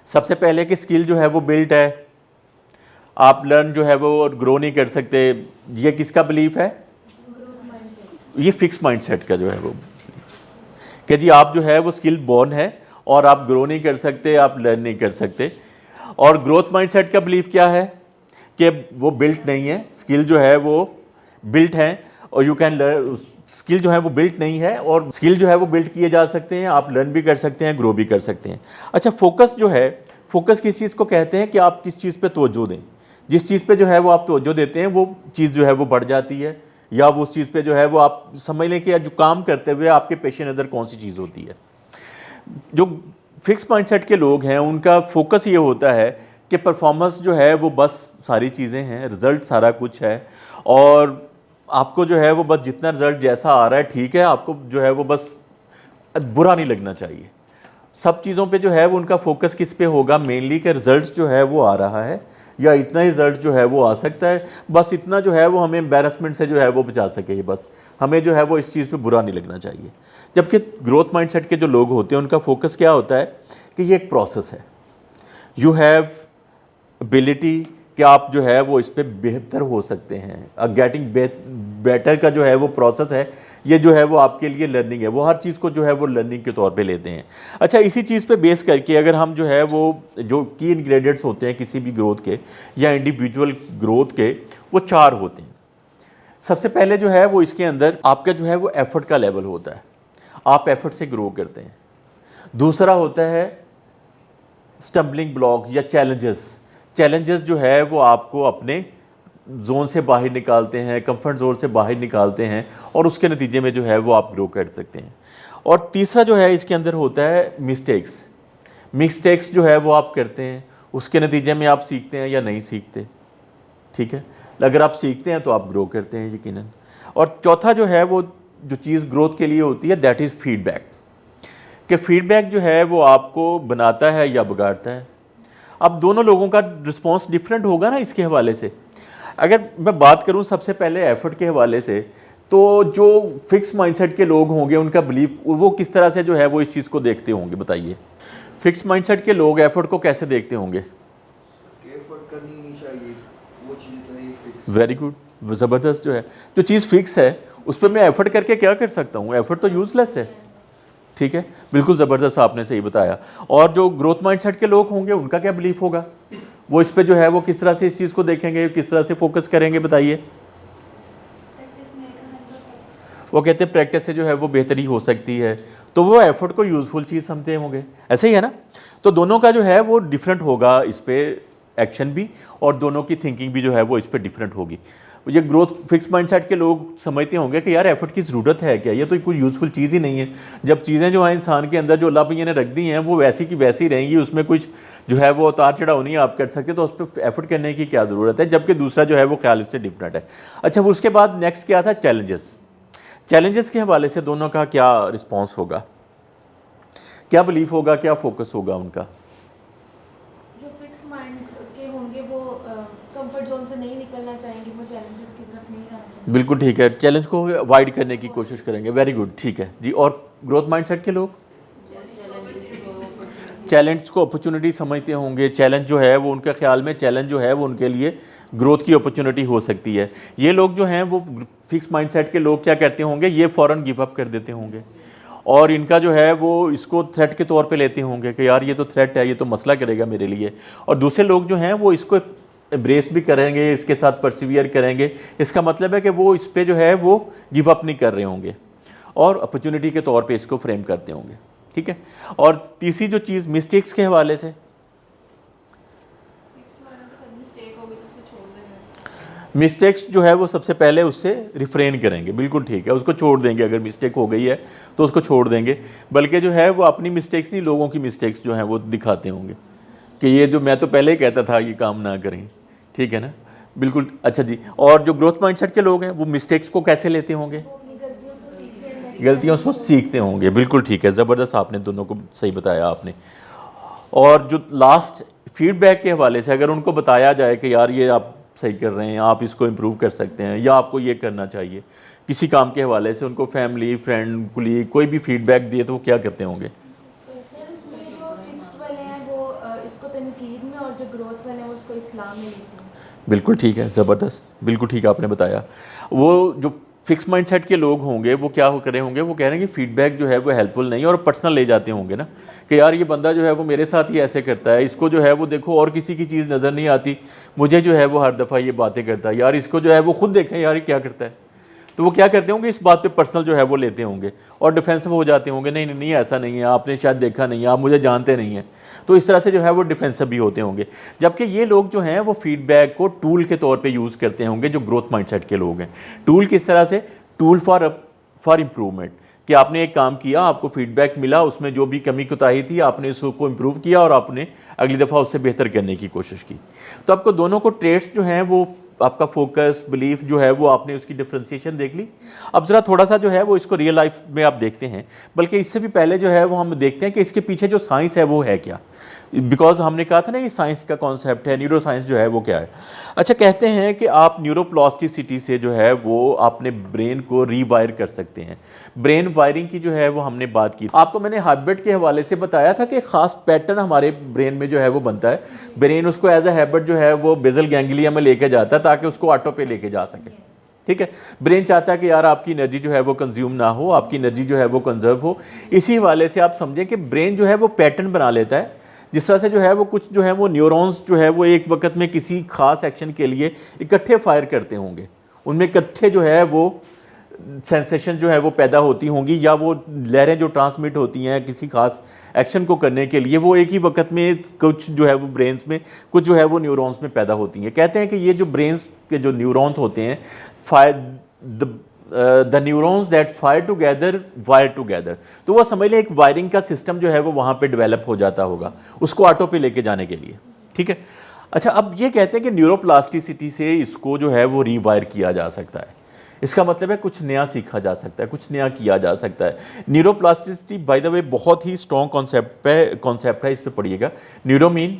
A: सबसे पहले कि स्किल जो है वो बिल्ट है, आप लर्न जो है वो ग्रो नहीं कर सकते। ये किसका बिलीफ है? ये फिक्स माइंडसेट का जो है वो, कि जी आप जो है वो स्किल बॉर्न है और आप ग्रो नहीं कर सकते, आप लर्न नहीं कर सकते। और ग्रोथ माइंडसेट का बिलीफ क्या है कि वो बिल्ट नहीं है, स्किल जो है वो बिल्ट है और यू कैन लर्न। स्किल जो है वो बिल्ट नहीं है और स्किल जो है वो बिल्ट किए जा सकते हैं, आप लर्न भी कर सकते हैं, ग्रो भी कर सकते हैं। अच्छा, फोकस जो है, फोकस किस चीज़ को कहते हैं कि आप किस चीज़ पे तवज्जो दें। जिस चीज़ पे जो है वो आप तवज्जो देते हैं वो चीज़ जो है वो बढ़ जाती है, या वो उस चीज़ पे जो है वो आप समझ लें कि जो काम करते हुए आपके पेश नज़र कौन सी चीज़ होती है। जो फिक्स माइंडसेट के लोग हैं उनका फोकस ये होता है कि परफॉर्मेंस जो है वो बस सारी चीज़ें हैं, रिज़ल्ट सारा कुछ है, और आपको जो है वो बस जितना रिज़ल्ट जैसा आ रहा है ठीक है, आपको जो है वो बस बुरा नहीं लगना चाहिए। सब चीज़ों पे जो है वो उनका फोकस किस पे होगा? मेनली कि रिज़ल्ट जो है वो आ रहा है या इतना ही रिज़ल्ट जो है वो आ सकता है, बस इतना जो है वो हमें एम्बैरसमेंट से जो है वो बचा सके, बस हमें जो है वो इस चीज़ पे बुरा नहीं लगना चाहिए। जबकि ग्रोथ माइंडसेट के जो लोग होते हैं उनका फोकस क्या होता है कि ये एक प्रोसेस है, यू हैव एबिलिटी कि आप जो है वो इस पर बेहतर हो सकते हैं। गेटिंग बेटर का जो है वो प्रोसेस है, ये जो है वो आपके लिए लर्निंग है, वो हर चीज़ को जो है वो लर्निंग के तौर पे लेते हैं। अच्छा, इसी चीज़ पे बेस करके अगर हम जो है वो जो की इंग्रेडिएंट्स होते हैं किसी भी ग्रोथ के या इंडिविजुअल ग्रोथ के, वो 4 होते हैं। सबसे पहले जो है वो इसके अंदर आपका जो है वो एफर्ट का लेवल होता है, आप एफर्ट से ग्रो करते हैं। दूसरा होता है स्टम्बलिंग ब्लॉक या चैलेंजेस जो है वो आपको अपने जोन से बाहर निकालते हैं, कंफर्ट जोन से बाहर निकालते हैं, और उसके नतीजे में जो है वो आप ग्रो कर सकते हैं। और तीसरा जो है इसके अंदर होता है मिस्टेक्स जो है वो आप करते हैं, उसके नतीजे में आप सीखते हैं या नहीं सीखते। ठीक है, अगर आप सीखते हैं तो आप ग्रो करते हैं यकीनन। और चौथा जो है वो जो चीज़ ग्रोथ के लिए होती है, दैट इज़ फीडबैक, कि फीडबैक जो है वो आपको बनाता है या बिगाड़ता है। अब दोनों लोगों का रिस्पॉन्स डिफरेंट होगा ना इसके हवाले से। अगर मैं बात करूं सबसे पहले एफर्ट के हवाले से, तो जो फिक्स माइंडसेट के लोग होंगे उनका बिलीफ वो किस तरह से जो है वो इस चीज़ को देखते होंगे, बताइए। फिक्स माइंडसेट के लोग एफर्ट को कैसे देखते होंगे?
D: एफर्ट करनी नहीं चाहिए, वो चीज़ नहीं फिक्स।
A: वेरी गुड, ज़बरदस्त। जो है जो चीज़ फिक्स है उस पर मैं एफर्ट करके क्या कर सकता हूँ? एफर्ट तो यूज़लेस है। ठीक है, बिल्कुल ज़बरदस्त, आपने सही बताया। और जो ग्रोथ माइंडसेट के लोग होंगे उनका क्या बिलीफ होगा? वो इस पे जो है वो किस तरह से इस चीज़ को देखेंगे, किस तरह से फोकस करेंगे, बताइए। वो कहते हैं प्रैक्टिस से जो है वो बेहतरी हो सकती है, तो वो एफर्ट को यूज़फुल चीज़ समझते होंगे, ऐसे ही है ना। तो दोनों का जो है वो डिफरेंट होगा इस पर एक्शन भी, और दोनों की थिंकिंग भी जो है वो इस पर डिफरेंट होगी। ये ग्रोथ फिक्स माइंडसेट के लोग समझते होंगे कि यार एफर्ट की ज़रूरत है क्या, ये तो कोई यूज़फुल चीज़ ही नहीं है। जब चीज़ें जो हैं इंसान के अंदर जो अल्लाह भैया ने रख दी हैं वो वैसी की वैसी रहेंगी, उसमें कुछ जो है वो उतार चढ़ाव नहीं आप कर सकते, तो उस पर एफर्ट करने की क्या ज़रूरत है। जबकि दूसरा जो है वो ख्याल इससे डिफरेंट है। अच्छा, उसके बाद नेक्स्ट क्या था? चैलेंजेस के हवाले से दोनों का क्या रिस्पॉन्स होगा, क्या बिलीफ होगा, क्या फोकस होगा उनका?
C: जो फिक्स्ड माइंड के होंगे वो कंफर्ट जोन से नहीं निकलना चाहेंगे, वो चैलेंजेस की तरफ नहीं जाना चाहेंगे?
A: बिल्कुल ठीक है, चैलेंज को अवॉइड करने की कोशिश करेंगे, वेरी गुड, ठीक है जी। और ग्रोथ माइंडसेट के लोग चैलेंज को अपॉर्चुनिटी समझते होंगे। चैलेंज जो है वो उनके ख्याल में चैलेंज जो है वो उनके लिए ग्रोथ की अपॉर्चुनिटी हो सकती है। ये लोग जो हैं वो फिक्स माइंडसेट के लोग क्या करते होंगे, ये फ़ौरन गिव अप कर देते होंगे और इनका जो है वो इसको थ्रेट के तौर पे लेते होंगे कि यार ये तो थ्रेट है, ये तो मसला करेगा मेरे लिए। और दूसरे लोग जो हैं वो इसको एम्ब्रेस भी करेंगे, इसके साथ परसिवियर करेंगे। इसका मतलब है कि वो इस पे जो है वो गिव अप नहीं कर रहे होंगे और अपॉर्चुनिटी के तौर पे इसको फ्रेम करते होंगे, ठीक है। और तीसरी जो चीज़ मिस्टेक्स के हवाले से,
B: मिस्टेक हो गई तो उसको छोड़ देंगे।
A: मिस्टेक्स जो है वो सबसे पहले उससे रिफ्रेन करेंगे, बिल्कुल ठीक है, उसको छोड़ देंगे। अगर मिस्टेक हो गई है तो उसको छोड़ देंगे, बल्कि जो है वो अपनी मिस्टेक्स नहीं, लोगों की मिस्टेक्स जो हैं वो दिखाते होंगे कि ये जो मैं तो पहले ही कहता था ये काम ना करें, ठीक है ना, बिल्कुल। अच्छा जी, और जो ग्रोथ माइंडसेट के लोग हैं वो मिस्टेक्स को कैसे लेते होंगे,
C: वो अपनी गलतियों से सीखते हैं,
A: गलतियों से सीखते होंगे, बिल्कुल ठीक है, ज़बरदस्त, आपने दोनों को सही बताया आपने। और जो लास्ट फीडबैक के हवाले से अगर उनको बताया जाए कि यार ये आप सही कर रहे हैं, आप इसको इम्प्रूव कर सकते हैं या आपको ये करना चाहिए, किसी काम के हवाले से उनको फैमिली, फ्रेंड, कुलीग कोई भी फीडबैक दिए तो वो क्या करते होंगे?
C: तो सर उसमें जो फिक्स्ड वाले हैं वो इसको तनकीद में, और जो ग्रोथ वाले हैं वो उसको इस्लाम में लेते हैं।
A: बिल्कुल ठीक है, ज़बरदस्त, बिल्कुल ठीक आपने बताया। वो जो फिक्स माइंडसेट के लोग होंगे वो क्या हो करे होंगे, वो कह रहे हैं कि फीडबैक जो है वो हेल्पफुल नहीं है और पर्सनल ले जाते होंगे ना कि यार ये बंदा जो है वो मेरे साथ ही ऐसे करता है, इसको जो है वो देखो और किसी की चीज़ नज़र नहीं आती, मुझे जो है वो हर दफ़ा ये बातें करता है, यार इसको जो है वो खुद देखें यार ये क्या करता है। तो वो क्या करते होंगे, इस बात पे पर्सनल जो है वो लेते होंगे और डिफेंसिव हो जाते होंगे, नहीं नहीं नहीं ऐसा नहीं है, आपने शायद देखा नहीं है, आप मुझे जानते नहीं हैं। तो इस तरह से जो है वो डिफेंसिव भी होते होंगे। जबकि ये लोग जो हैं वो फीडबैक को टूल के तौर पे यूज़ करते होंगे, जो ग्रोथ माइंडसेट के लोग हैं। टूल किस तरह से, टूल फॉर इम्प्रूवमेंट, कि आपने एक काम किया, आपको फीडबैक मिला, उसमें जो भी कमी कोताही थी आपने उसको इम्प्रूव किया और आपने अगली दफ़ा उससे बेहतर करने की कोशिश की। तो आपको दोनों को ट्रेड्स जो हैं वो आपका फोकस, बिलीफ जो है वो आपने उसकी डिफ्रेंसिएशन देख ली। अब ज़रा थोड़ा सा जो है वो इसको रियल लाइफ में आप देखते हैं, बल्कि इससे भी पहले जो है वो हम देखते हैं कि इसके पीछे जो साइंस है वो है क्या। बिकॉज हमने कहा था ना ये साइंस का कॉन्सेप्ट है, न्यूरो साइंस जो है वो क्या है। अच्छा, कहते हैं कि आप न्यूरोप्लास्टिसिटी से जो है वो अपने ब्रेन को रीवायर कर सकते हैं। ब्रेन वायरिंग की जो है वो हमने बात की, आपको मैंने हैबिट के हवाले से बताया था कि खास पैटर्न हमारे ब्रेन में जो है वो बनता है। ब्रेन उसको एज अ हैबिट जो है वो बेसल गैंग्लिया में लेके जाता है ताकि उसको ऑटो पे लेके जा सके, ठीक है। ब्रेन चाहता है कि यार आपकी एनर्जी जो है वो कंज्यूम ना हो, आपकी एनर्जी जो है वो कंजर्व हो। इसी हवाले से आप समझें कि ब्रेन जो है वो पैटर्न बना लेता है, जिस तरह से जो है वो कुछ जो है वो न्यूरॉन्स जो है वो एक वक्त में किसी खास एक्शन के लिए इकट्ठे फायर करते होंगे, उनमें इकट्ठे जो है वो सेंसेशन जो है वो पैदा होती होंगी या वो लहरें जो ट्रांसमिट होती हैं किसी खास एक्शन को करने के लिए, वो एक ही वक्त में कुछ जो है वो ब्रेन्स में कुछ जो है वो न्यूरॉन्स में पैदा होती हैं। कहते हैं कि ये जो ब्रेन्स के जो न्यूरॉन्स होते हैं, the neurons that fire together wire together, तो वो समझ लें एक वायरिंग का सिस्टम जो है वो वहाँ पे डेवलप हो जाता होगा उसको ऑटो पे लेके जाने के लिए, ठीक है। अच्छा, अब ये कहते हैं कि न्यूरोप्लास्टिसिटी से इसको जो है वो रीवायर किया जा सकता है। इसका मतलब है कुछ नया सीखा जा सकता है, कुछ नया किया जा सकता है। न्यूरोप्लास्टिसिटी बाय द वे बहुत ही स्ट्रॉन्ग कॉन्सेप्ट है, इस पे पढ़िएगा। न्यूरो मीन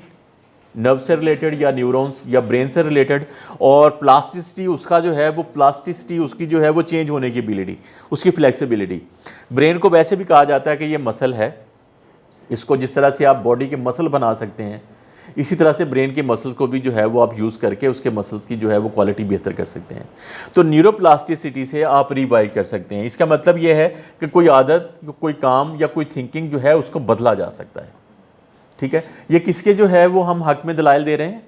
A: नर्व से रिलेटेड या न्यूरॉन्स या ब्रेन से रिलेटेड, और प्लास्टिसिटी उसका जो है वो प्लास्टिसिटी उसकी जो है वो चेंज होने की एबिलिटी, उसकी फ्लेक्सिबिलिटी। ब्रेन को वैसे भी कहा जाता है कि ये मसल है, इसको जिस तरह से आप बॉडी के मसल बना सकते हैं इसी तरह से ब्रेन के मसल्स को भी जो है वो आप यूज़ करके उसके मसल्स की जो है वो क्वालिटी बेहतर कर सकते हैं। तो न्यूरोप्लास्टिसिटी से आप रिवाइव कर सकते हैं। इसका मतलब ये है कि कोई आदत, कोई काम या कोई थिंकिंग जो है उसको बदला जा सकता है, ठीक है। ये किसके जो है वो हम हक में दलाइल दे रहे हैं,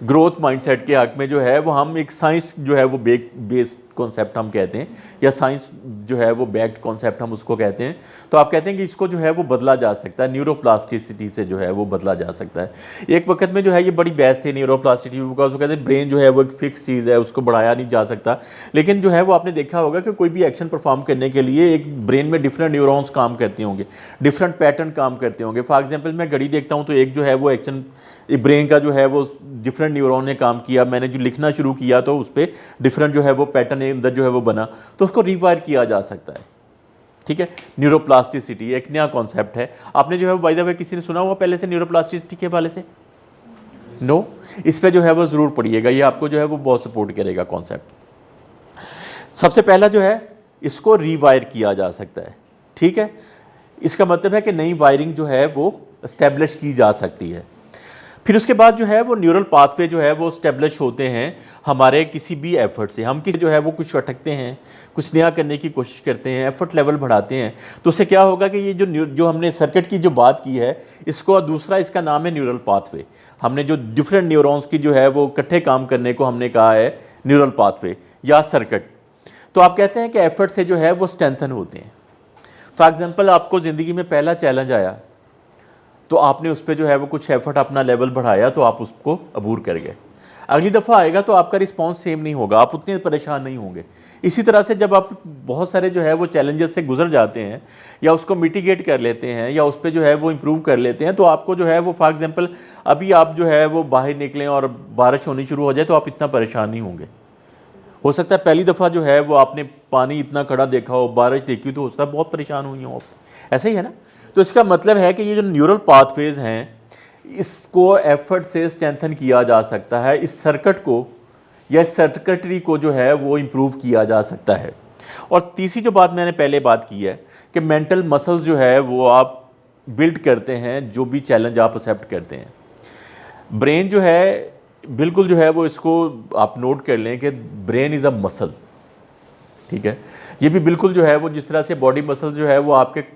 A: ग्रोथ माइंडसेट के हक में जो है वो हम एक साइंस जो है वो बेस्ड कॉन्सेप्ट हम कहते हैं, या साइंस जो है वो बैक्ड कॉन्सेप्ट हम उसको कहते हैं। तो आप कहते हैं कि इसको जो है वो बदला जा सकता है, न्यूरोप्लास्टिसिटी से जो है वो बदला जा सकता है। एक वक्त में जो है ये बड़ी बहस थी न्यूरोप्लास्टिसिटी, बिकॉज वो कहते हैं ब्रेन जो है वो एक फिक्स चीज़ है, उसको बढ़ाया नहीं जा सकता। लेकिन जो है वो आपने देखा होगा कि कोई भी एक्शन परफॉर्म करने के लिए एक ब्रेन में डिफरेंट न्यूरॉन्स काम करते होंगे, डिफरेंट पैटर्न काम करते होंगे। फॉर एग्जाम्पल मैं घड़ी देखता हूँ तो एक जो है वो एक्शन ब्रेन का जो है वो डिफरेंट न्यूरॉन ने काम किया, मैंने जो लिखना शुरू किया तो उस पर डिफरेंट जो है वो पैटर्न अंदर जो है वो बना, तो उसको रिवायर किया जा सकता है, ठीक है। न्यूरोप्लास्टिसिटी एक नया कॉन्सेप्ट है। आपने जो है बाय द वे किसी ने सुना हुआ पहले से न्यूरोप्लास्टिसिटी के हवाले से? नो, इस पे जो है वो ज़रूर पढ़िएगा, ये आपको जो है वो बहुत सपोर्ट करेगा कॉन्सेप्ट। सबसे पहला जो है इसको रीवायर किया जा सकता है, ठीक है। इसका मतलब है कि नई वायरिंग जो है वो इस्टेब्लिश की जा सकती है। फिर उसके बाद जो है वो न्यूरल पाथवे जो है वो इस्टेब्लिश होते हैं हमारे किसी भी एफर्ट से। हम किसी जो है वो कुछ अटकते हैं, कुछ नया करने की कोशिश करते हैं, एफर्ट लेवल बढ़ाते हैं, तो उससे क्या होगा कि ये जो हमने सर्किट की जो बात की है, इसको दूसरा इसका नाम है न्यूरल पाथवे। हमने जो डिफरेंट न्यूरॉन्स की जो है वो इकट्ठे काम करने को हमने कहा है न्यूरल पाथवे या सर्किट। तो आप कहते हैं कि एफर्ट से जो है वो स्ट्रेंथन होते हैं। फॉर एग्जांपल आपको ज़िंदगी में पहला चैलेंज आया तो आपने उस पर जो है वो कुछ एफर्ट अपना लेवल बढ़ाया तो आप उसको अबूर कर गए। अगली दफ़ा आएगा तो आपका रिस्पांस सेम नहीं होगा, आप उतने परेशान नहीं होंगे। इसी तरह से जब आप बहुत सारे जो है वो चैलेंजेस से गुजर जाते हैं या उसको मिटिगेट कर लेते हैं या उस पर जो है वो इम्प्रूव कर लेते हैं, तो आपको जो है वो फॉर एग्जांपल अभी आप जो है वो बाहर निकलें और बारिश होनी शुरू हो जाए तो आप इतना परेशान नहीं होंगे। हो सकता है पहली दफ़ा जो है वो आपने पानी इतना खड़ा देखा हो, बारिश देखी तो हो सकता है बहुत परेशान हुई हो आप, ऐसा ही है ना। तो इसका मतलब है कि ये जो न्यूरल पाथवेज हैं इसको एफर्ट से स्ट्रेंथन किया जा सकता है, इस सर्किट को या इस सर्किटरी को जो है वो इम्प्रूव किया जा सकता है। और तीसरी जो बात मैंने पहले बात की है कि मेंटल मसल्स जो है वो आप बिल्ड करते हैं जो भी चैलेंज आप एक्सेप्ट करते हैं। ब्रेन जो है बिल्कुल जो है वो इसको आप नोट कर लें कि ब्रेन इज़ अ मसल, ठीक है। ये भी बिल्कुल जो है वो जिस तरह से बॉडी मसल जो है वो आपके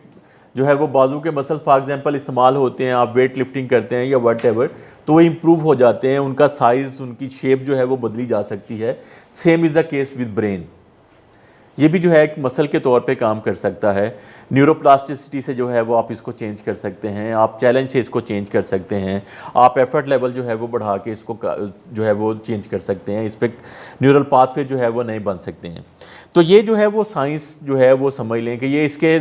A: जो है वो बाजू के मसल फॉर एग्जांपल इस्तेमाल होते हैं, आप वेट लिफ्टिंग करते हैं या वट एवर, तो वो इम्प्रूव हो जाते हैं, उनका साइज़ उनकी शेप जो है वो बदली जा सकती है। Same is the case with brain, ये भी जो है एक मसल के तौर पे काम कर सकता है। न्यूरोप्लास्टिसिटी से जो है वो आप इसको चेंज कर सकते हैं, आप चैलेंज से इसको चेंज कर सकते हैं, आप एफर्ट लेवल जो है वो बढ़ा के इसको जो है वो चेंज कर सकते हैं, इस पर न्यूरल पाथवे जो है वो नहीं बन सकते हैं। तो ये जो है वो साइंस जो है वो समझ लें कि ये इसके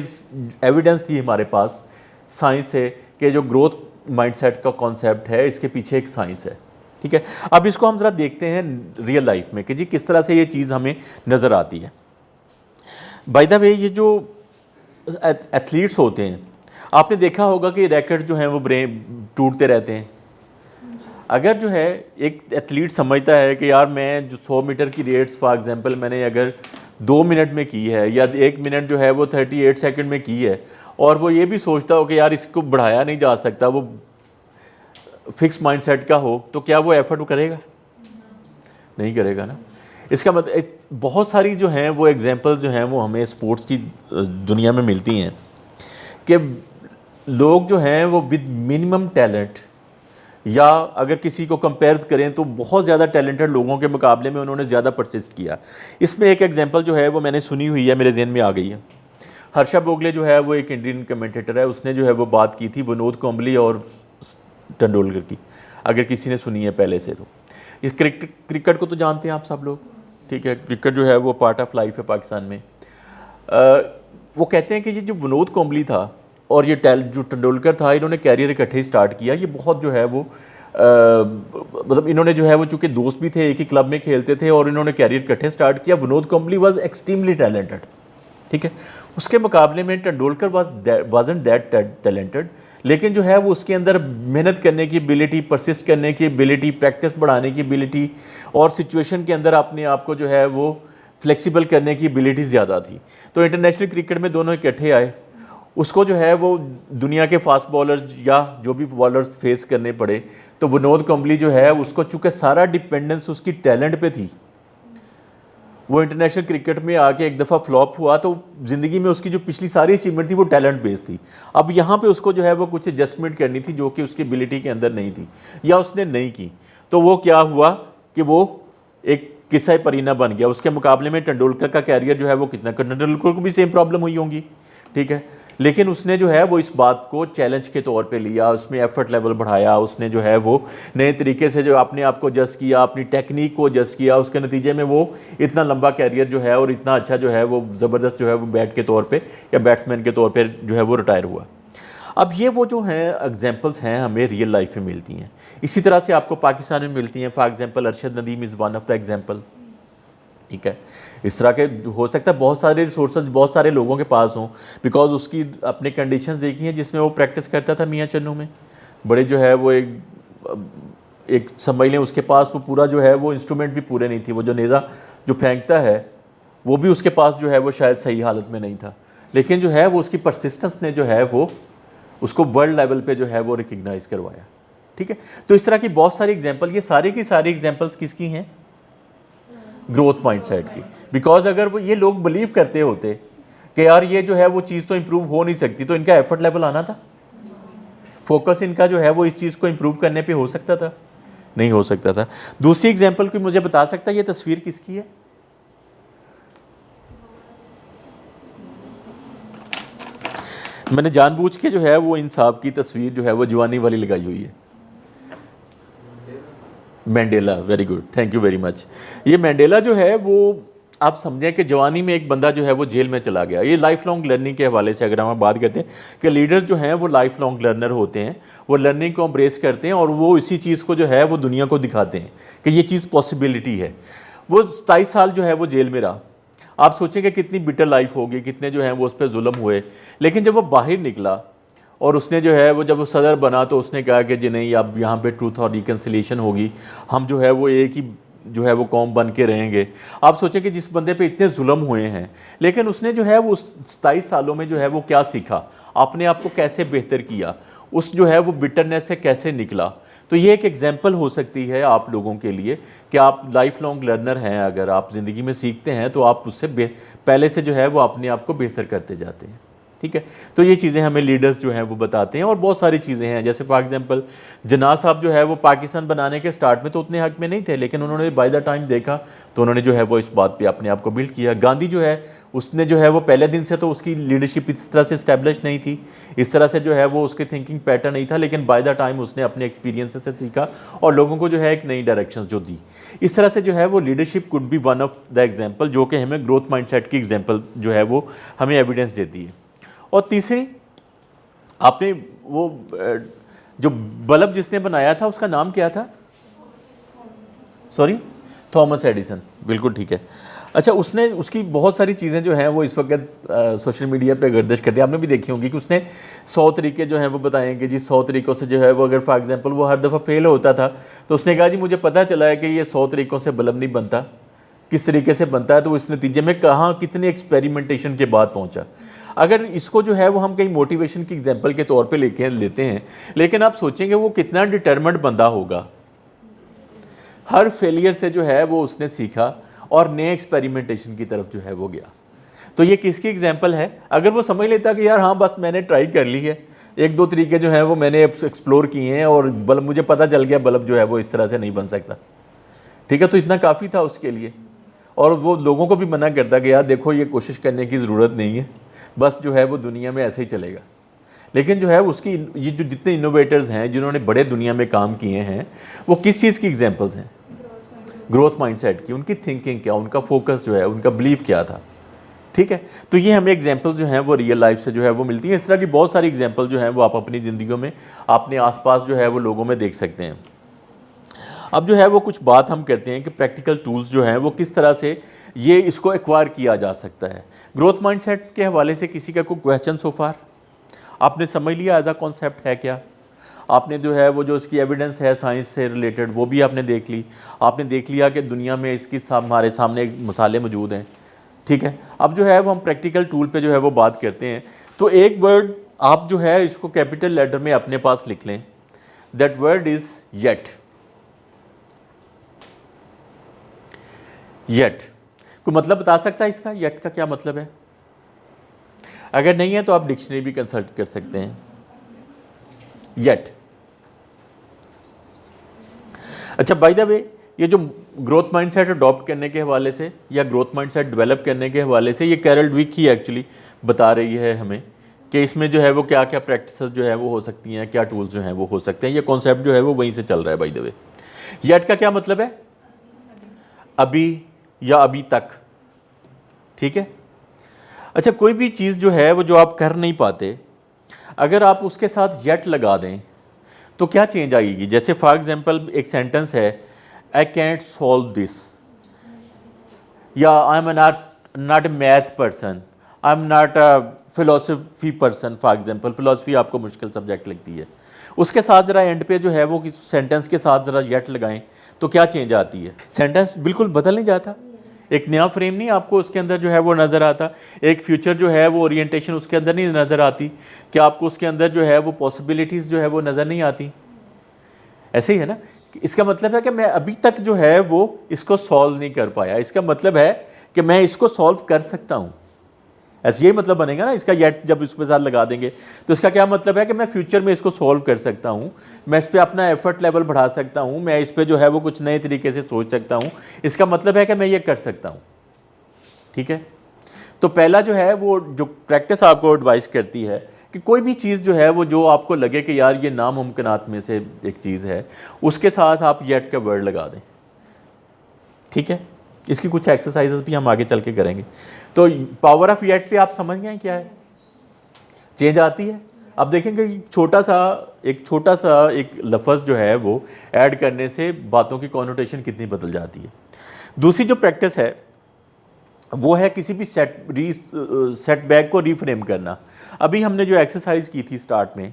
A: एविडेंस थी हमारे पास साइंस से कि जो ग्रोथ माइंडसेट का कॉन्सेप्ट है इसके पीछे एक साइंस है, ठीक है। अब इसको हम ज़रा देखते हैं रियल लाइफ में कि जी किस तरह से ये चीज़ हमें नज़र आती है। बाय द वे ये जो एथलीट्स होते हैं आपने देखा होगा कि रैकेट जो हैं वो ब्रेन टूटते रहते हैं। अगर जो है एक एथलीट समझता है कि यार मैं जो 100 मीटर की रेट्स फॉर एग्जांपल मैंने अगर 2 मिनट में की है या 1 मिनट जो है वो 38 सेकंड में की है और वो ये भी सोचता हो कि यार इसको बढ़ाया नहीं जा सकता, वो फिक्स माइंडसेट का हो, तो क्या वो एफर्ट करेगा? नहीं करेगा ना। इसका मतलब बहुत सारी जो हैं वो एग्जांपल्स जो हैं वो हमें स्पोर्ट्स की दुनिया में मिलती हैं कि लोग जो हैं वो विद मिनिमम टैलेंट या अगर किसी को कंपेयर करें तो बहुत ज़्यादा टैलेंटेड लोगों के मुकाबले में उन्होंने ज़्यादा परसिस्ट किया। इसमें एक एग्जांपल जो है वो मैंने सुनी हुई है, मेरे ज़हन में आ गई है। हर्षा भोगले जो है वो एक इंडियन कमेंटेटर है, उसने जो है वो बात की थी विनोद कांबली और तेंदुलकर की, अगर किसी ने सुनी है पहले से तो। इस क्रिकेट को तो जानते हैं आप सब लोग, ठीक है। क्रिकेट जो है वो पार्ट ऑफ लाइफ है पाकिस्तान में। वो कहते हैं कि ये जो विनोद कांबली था और ये जो तेंदुलकर था, इन्होंने कैरियर इकट्ठे ही स्टार्ट किया। ये बहुत जो है वो मतलब इन्होंने जो है वो चूँकि दोस्त भी थे, एक ही क्लब में खेलते थे और इन्होंने कैरियर इकट्ठे स्टार्ट किया। Vinod Kambli was extremely talented, ठीक है। उसके मुकाबले में तेंदुलकर वाजंट दैट टैलेंटेड, लेकिन जो है वो उसके अंदर मेहनत करने की एबिलिटी, परसिस्ट करने की एबिलिटी, प्रैक्टिस बढ़ाने की एबिलिटी और सिचुएशन के अंदर अपने आप को जो है वो फ्लेक्सिबल करने की एबिलिटी ज़्यादा थी। तो इंटरनेशनल क्रिकेट में दोनों इकट्ठे आए। उसको जो है वो दुनिया के फास्ट बॉलर्स या जो भी बॉलर्स फेस करने पड़े, तो विनोद कांबली जो है उसको चूँकि सारा डिपेंडेंस उसकी टैलेंट पे थी, वो इंटरनेशनल क्रिकेट में आके एक दफ़ा फ्लॉप हुआ, तो ज़िंदगी में उसकी जो पिछली सारी अचीवमेंट थी वो टैलेंट बेस्ड थी। अब यहाँ पे उसको जो है वो कुछ एडजस्टमेंट करनी थी जो कि उसकी एबिलिटी के अंदर नहीं थी या उसने नहीं की। तो वो क्या हुआ कि वो एक किस्सा परीना बन गया। उसके मुकाबले में तेंदुलकर का कैरियर जो है वो कितना, तेंदुलकर को भी सेम प्रॉब्लम हुई होंगी, ठीक है, लेकिन उसने जो है वो इस बात को चैलेंज के तौर पे लिया, उसमें एफर्ट लेवल बढ़ाया, उसने जो है वो नए तरीके से जो अपने आप को एडजस्ट किया, अपनी टेक्निक को एडजस्ट किया। उसके नतीजे में वो इतना लंबा कैरियर जो है और इतना अच्छा जो है वो ज़बरदस्त जो है वो बैट के तौर पे या बैट्समैन के तौर पे जो है वो रिटायर हुआ। अब ये वो जो हैं एग्जांपल्स हैं हमें रियल लाइफ में मिलती हैं। इसी तरह से आपको पाकिस्तान में मिलती हैं। For example Arshad Nadeem is one of the example, ठीक है। इस तरह के हो सकता है बहुत सारे रिसोर्सेज बहुत सारे लोगों के पास हों, बिकॉज उसकी अपने कंडीशंस देखी हैं जिसमें वो प्रैक्टिस करता था मियाँ चन्नू में। बड़े जो है वो एक एक समझ लें उसके पास वो पूरा जो है वो इंस्ट्रूमेंट भी पूरे नहीं थी, वो जो नेज़ा जो फेंकता है वो भी उसके पास जो है वो शायद सही हालत में नहीं था, लेकिन जो है वो उसकी परसिस्टेंस ने जो है वो उसको वर्ल्ड लेवल पे जो है वो रिकग्नाइज़ करवाया। ठीक है, तो इस तरह की बहुत सारी एग्जांपल, ये सारी की सारी एग्जांपल्स किसकी हैं? ग्रोथ माइंडसेट की। बिकॉज अगर वो ये लोग बिलीव करते होते कि यार ये जो है वो चीज़ तो इंप्रूव हो नहीं सकती, तो इनका एफर्ट लेवल आना था, फोकस इनका जो है वो इस चीज़ को इंप्रूव करने पे हो सकता था? नहीं हो सकता था। दूसरी एग्जांपल कोई मुझे बता सकता है ये तस्वीर किसकी है? मैंने जानबूझ के जो है वो इन साहब की तस्वीर जो है वो जवानी वाली लगाई हुई है। Mandala, very good, thank you very much. ये मैंडेला जो है वो आप समझें कि जवानी में एक बंदा जो है वो जेल में चला गया। ये लाइफ लॉन्ग लर्निंग के हवाले से अगर हम बात करते हैं कि लीडर्स जो हैं वो लाइफ लॉन्ग लर्नर होते हैं, वो लर्निंग को एम्ब्रेस करते हैं और वो इसी चीज़ को जो है वो दुनिया को दिखाते हैं कि ये चीज़ पॉसिबिलिटी है। वो 27 साल जो है वो जेल में रहा। आप सोचें कि कितनी बिटर लाइफ होगी, कितने जो हैं वो उस पर जुल्म हुए, लेकिन जब वो बाहर निकला और उसने जो है वो जब वो सदर बना तो उसने कहा कि जी नहीं, अब यहाँ पे ट्रूथ और रिकन्सिलिएशन होगी, हम जो है वो एक ही जो है वो कौम बन के रहेंगे। आप सोचें कि जिस बंदे पे इतने जुल्म हुए हैं, लेकिन उसने जो है वो उस 27 सालों में जो है वो क्या सीखा, अपने आप को कैसे बेहतर किया, उस जो है वो बिटरनेस से कैसे निकला। तो ये एक एग्जांपल हो सकती है आप लोगों के लिए कि आप लाइफ लॉन्ग लर्नर हैं, अगर आप ज़िंदगी में सीखते हैं तो आप उससे पहले से जो है वो अपने आप को बेहतर करते जाते हैं। ठीक है, तो ये चीज़ें हमें लीडर्स जो हैं वो बताते हैं और बहुत सारी चीज़ें हैं। जैसे फॉर एग्जांपल जिन्ना साहब जो है वो पाकिस्तान बनाने के स्टार्ट में तो उतने हक में नहीं थे, लेकिन उन्होंने बाय द टाइम देखा तो उन्होंने जो है वो इस बात पे अपने आप को बिल्ड किया। गांधी जो है उसने जो है वो पहले दिन से तो उसकी लीडरशिप इस तरह से इस्टेब्लिश नहीं थी, इस तरह से जो है वो उसके थिंकिंग पैटर्न नहीं था, लेकिन बाय द टाइम उसने अपने एक्सपीरियंस से सीखा और लोगों को जो है एक नई डायरेक्शन जो दी। इस तरह से जो है वो leadership could be one of the example जो कि हमें ग्रोथ माइंडसेट की एग्जाम्पल जो है वो हमें एविडेंस देती है। और तीसरी, आपने वो जो बल्ब जिसने बनाया था उसका नाम क्या था? सॉरी, थॉमस एडिसन, बिल्कुल ठीक है। अच्छा, उसने उसकी बहुत सारी चीज़ें जो हैं वो इस वक्त सोशल मीडिया पे गर्दिश करती है, आपने भी देखी होंगी कि उसने 100 तरीके जो हैं वो बताएं कि जी 100 तरीक़ों से जो है वो अगर फॉर एग्जांपल वो हर दफ़ा फेल होता था तो उसने कहा जी मुझे पता चला है कि ये 100 तरीक़ों से बल्ब नहीं बनता, किस तरीके से बनता है, तो वो इस नतीजे में कहाँ कितने एक्सपेरिमेंटेशन के बाद पहुँचा। अगर इसको जो है वो हम कहीं मोटिवेशन की एग्जांपल के तौर पे लेते हैं, लेकिन आप सोचेंगे वो कितना डिटरमिन्ड बंदा होगा। हर फेलियर से जो है वो उसने सीखा और नए एक्सपेरिमेंटेशन की तरफ जो है वो गया। तो ये किसकी एग्जांपल है? अगर वो समझ लेता कि यार हाँ बस मैंने ट्राई कर ली है, एक दो तरीके जो है वो मैंने एक्सप्लोर किए हैं और बल्ब मुझे पता चल गया बल्ब जो है वो इस तरह से नहीं बन सकता, ठीक है, तो इतना काफ़ी था उसके लिए। और वो लोगों को भी मना करता कि यार देखो ये कोशिश करने की ज़रूरत नहीं है, बस जो है वो दुनिया में ऐसे ही चलेगा। लेकिन जो है उसकी ये जो जितने इनोवेटर्स हैं जिन्होंने बड़े दुनिया में काम किए हैं वो किस चीज़ की एग्जांपल्स हैं? ग्रोथ माइंडसेट की। उनकी थिंकिंग क्या, उनका फोकस जो है, उनका बिलीफ क्या था। ठीक है, तो ये हमें एग्जांपल जो हैं वो रियल लाइफ से जो है वो मिलती है। इस तरह की बहुत सारी एग्जांपल जो हैं वो आप अपनी ज़िंदगियों में अपने आसपास जो है वो लोगों में देख सकते हैं। अब जो है वो कुछ बात हम करते हैं कि प्रैक्टिकल टूल्स जो हैं वो किस तरह से ये इसको एक्वायर किया जा सकता है। ग्रोथ माइंडसेट के हवाले से किसी का कोई क्वेश्चन सो फार? आपने समझ लिया एज अ कॉन्सेप्ट है क्या? आपने जो है वो जो इसकी एविडेंस है साइंस से रिलेटेड वो भी आपने देख ली। आपने देख लिया कि दुनिया में इसकी हमारे सामने मसाले मौजूद हैं। ठीक है, अब जो है वो हम प्रैक्टिकल टूल पे जो है वो बात करते हैं। तो एक वर्ड आप जो है इसको कैपिटल लेटर में अपने पास लिख लें। That word is yet. Yet कोई मतलब बता सकता है इसका? येट का क्या मतलब है? अगर नहीं है तो आप डिक्शनरी भी कंसल्ट कर सकते हैं। येट, अच्छा बाय द वे ये जो ग्रोथ माइंडसेट अडॉप्ट करने के हवाले से या ग्रोथ माइंडसेट डेवलप करने के हवाले से ये कैरल ड्विक ही एक्चुअली बता रही है हमें कि इसमें जो है वो क्या क्या प्रैक्टिसेस जो है वो हो सकती हैं, क्या टूल्स जो हैं वो हो सकते हैं। ये कॉन्सेप्ट जो है वो वहीं से चल रहा है बाय द वे। येट का क्या मतलब है? अभी या अभी तक। ठीक है, अच्छा कोई भी चीज़ जो है वो जो आप कर नहीं पाते, अगर आप उसके साथ येट लगा दें तो क्या चेंज आएगी? जैसे फॉर एग्जांपल एक सेंटेंस है, आई कैंट सॉल्व दिस, या I am not a math person, I am not a philosophy person. For example philosophy आपको मुश्किल सब्जेक्ट लगती है, उसके साथ ज़रा एंड पे जो है वो सेंटेंस के साथ ज़रा येट लगाएं तो क्या चेंज आती है। सेंटेंस बिल्कुल बदल नहीं जाता, एक नया फ्रेम नहीं आपको उसके अंदर जो है वो नज़र आता, एक फ्यूचर जो है वो ओरिएंटेशन उसके अंदर नहीं नज़र आती, कि आपको उसके अंदर जो है वो पॉसिबिलिटीज़ जो है वो नज़र नहीं आती। ऐसे ही है ना, इसका मतलब है कि मैं अभी तक जो है वो इसको सॉल्व नहीं कर पाया, इसका मतलब है कि मैं इसको सॉल्व कर सकता हूँ। ऐसे यही मतलब बनेगा ना इसका, येट जब इसके साथ लगा देंगे तो इसका क्या मतलब है कि मैं फ्यूचर में इसको सॉल्व कर सकता हूँ, मैं इस पर अपना एफर्ट लेवल बढ़ा सकता हूँ, मैं इस पर जो है वो कुछ नए तरीके से सोच सकता हूँ, इसका मतलब है कि मैं ये कर सकता हूँ। ठीक है, तो पहला जो है वो जो प्रैक्टिस आपको एडवाइस करती है कि कोई भी चीज़ जो है वो जो आपको लगे कि यार ये नामुमकिनात में से एक चीज़ है, उसके साथ आप येट का वर्ड लगा दें। ठीक है, इसकी कुछ एक्सरसाइजेस भी हम आगे चल के करेंगे। तो पावर ऑफ येट पे आप समझ गए क्या है, चेंज आती है। अब देखेंगे एक छोटा सा एक लफ्ज़ जो है वो ऐड करने से बातों की कॉनोटेशन कितनी बदल जाती है। दूसरी जो प्रैक्टिस है वो है किसी भी सेटबैक को रीफ्रेम करना। अभी हमने जो एक्सरसाइज की थी स्टार्ट में,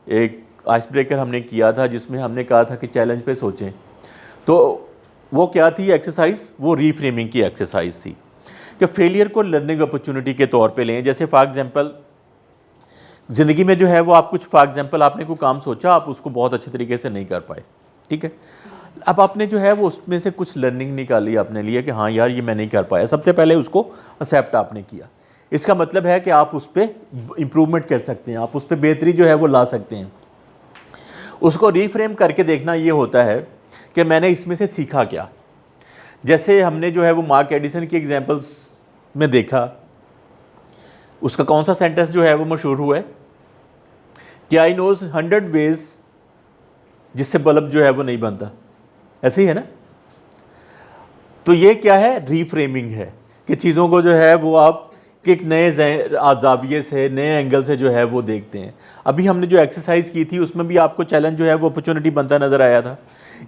A: एक आइस ब्रेकर हमने किया था जिसमें हमने कहा था कि चैलेंज पे सोचें, तो वो क्या थी एक्सरसाइज, वो रीफ्रेमिंग की एक्सरसाइज थी कि फेलियर को लर्निंग अपॉर्चुनिटी के तौर पे लें। जैसे फॉर एग्जांपल ज़िंदगी में जो है वो आप कुछ फॉर एग्जांपल आपने कोई काम सोचा, आप उसको बहुत अच्छे तरीके से नहीं कर पाए, ठीक है, अब आपने जो है वो उसमें से कुछ लर्निंग निकाली अपने लिए कि हाँ यार ये मैं नहीं कर पाया, सबसे पहले उसको एक्सेप्ट आपने किया। इसका मतलब है कि आप उस पर इम्प्रूवमेंट कर सकते हैं, आप उस पर बेहतरी जो है वो ला सकते हैं। उसको रीफ्रेम करके देखना ये होता है कि मैंने इसमें से सीखा क्या। जैसे हमने जो है वो मार्क एडिसन की एग्जांपल्स में देखा, उसका कौन सा सेंटेंस जो है वो मशहूर हुआ है कि आई नोज 100 वेज जिससे बल्ब जो है वो नहीं बनता, ऐसे ही है ना। तो ये क्या है, रीफ्रेमिंग है कि चीज़ों को जो है वो आप एक नए जाविये से, नए एंगल से जो है वो देखते हैं। अभी हमने जो एक्सरसाइज की थी उसमें भी आपको चैलेंज जो है वो अपॉर्चुनिटी बनता नज़र आया था।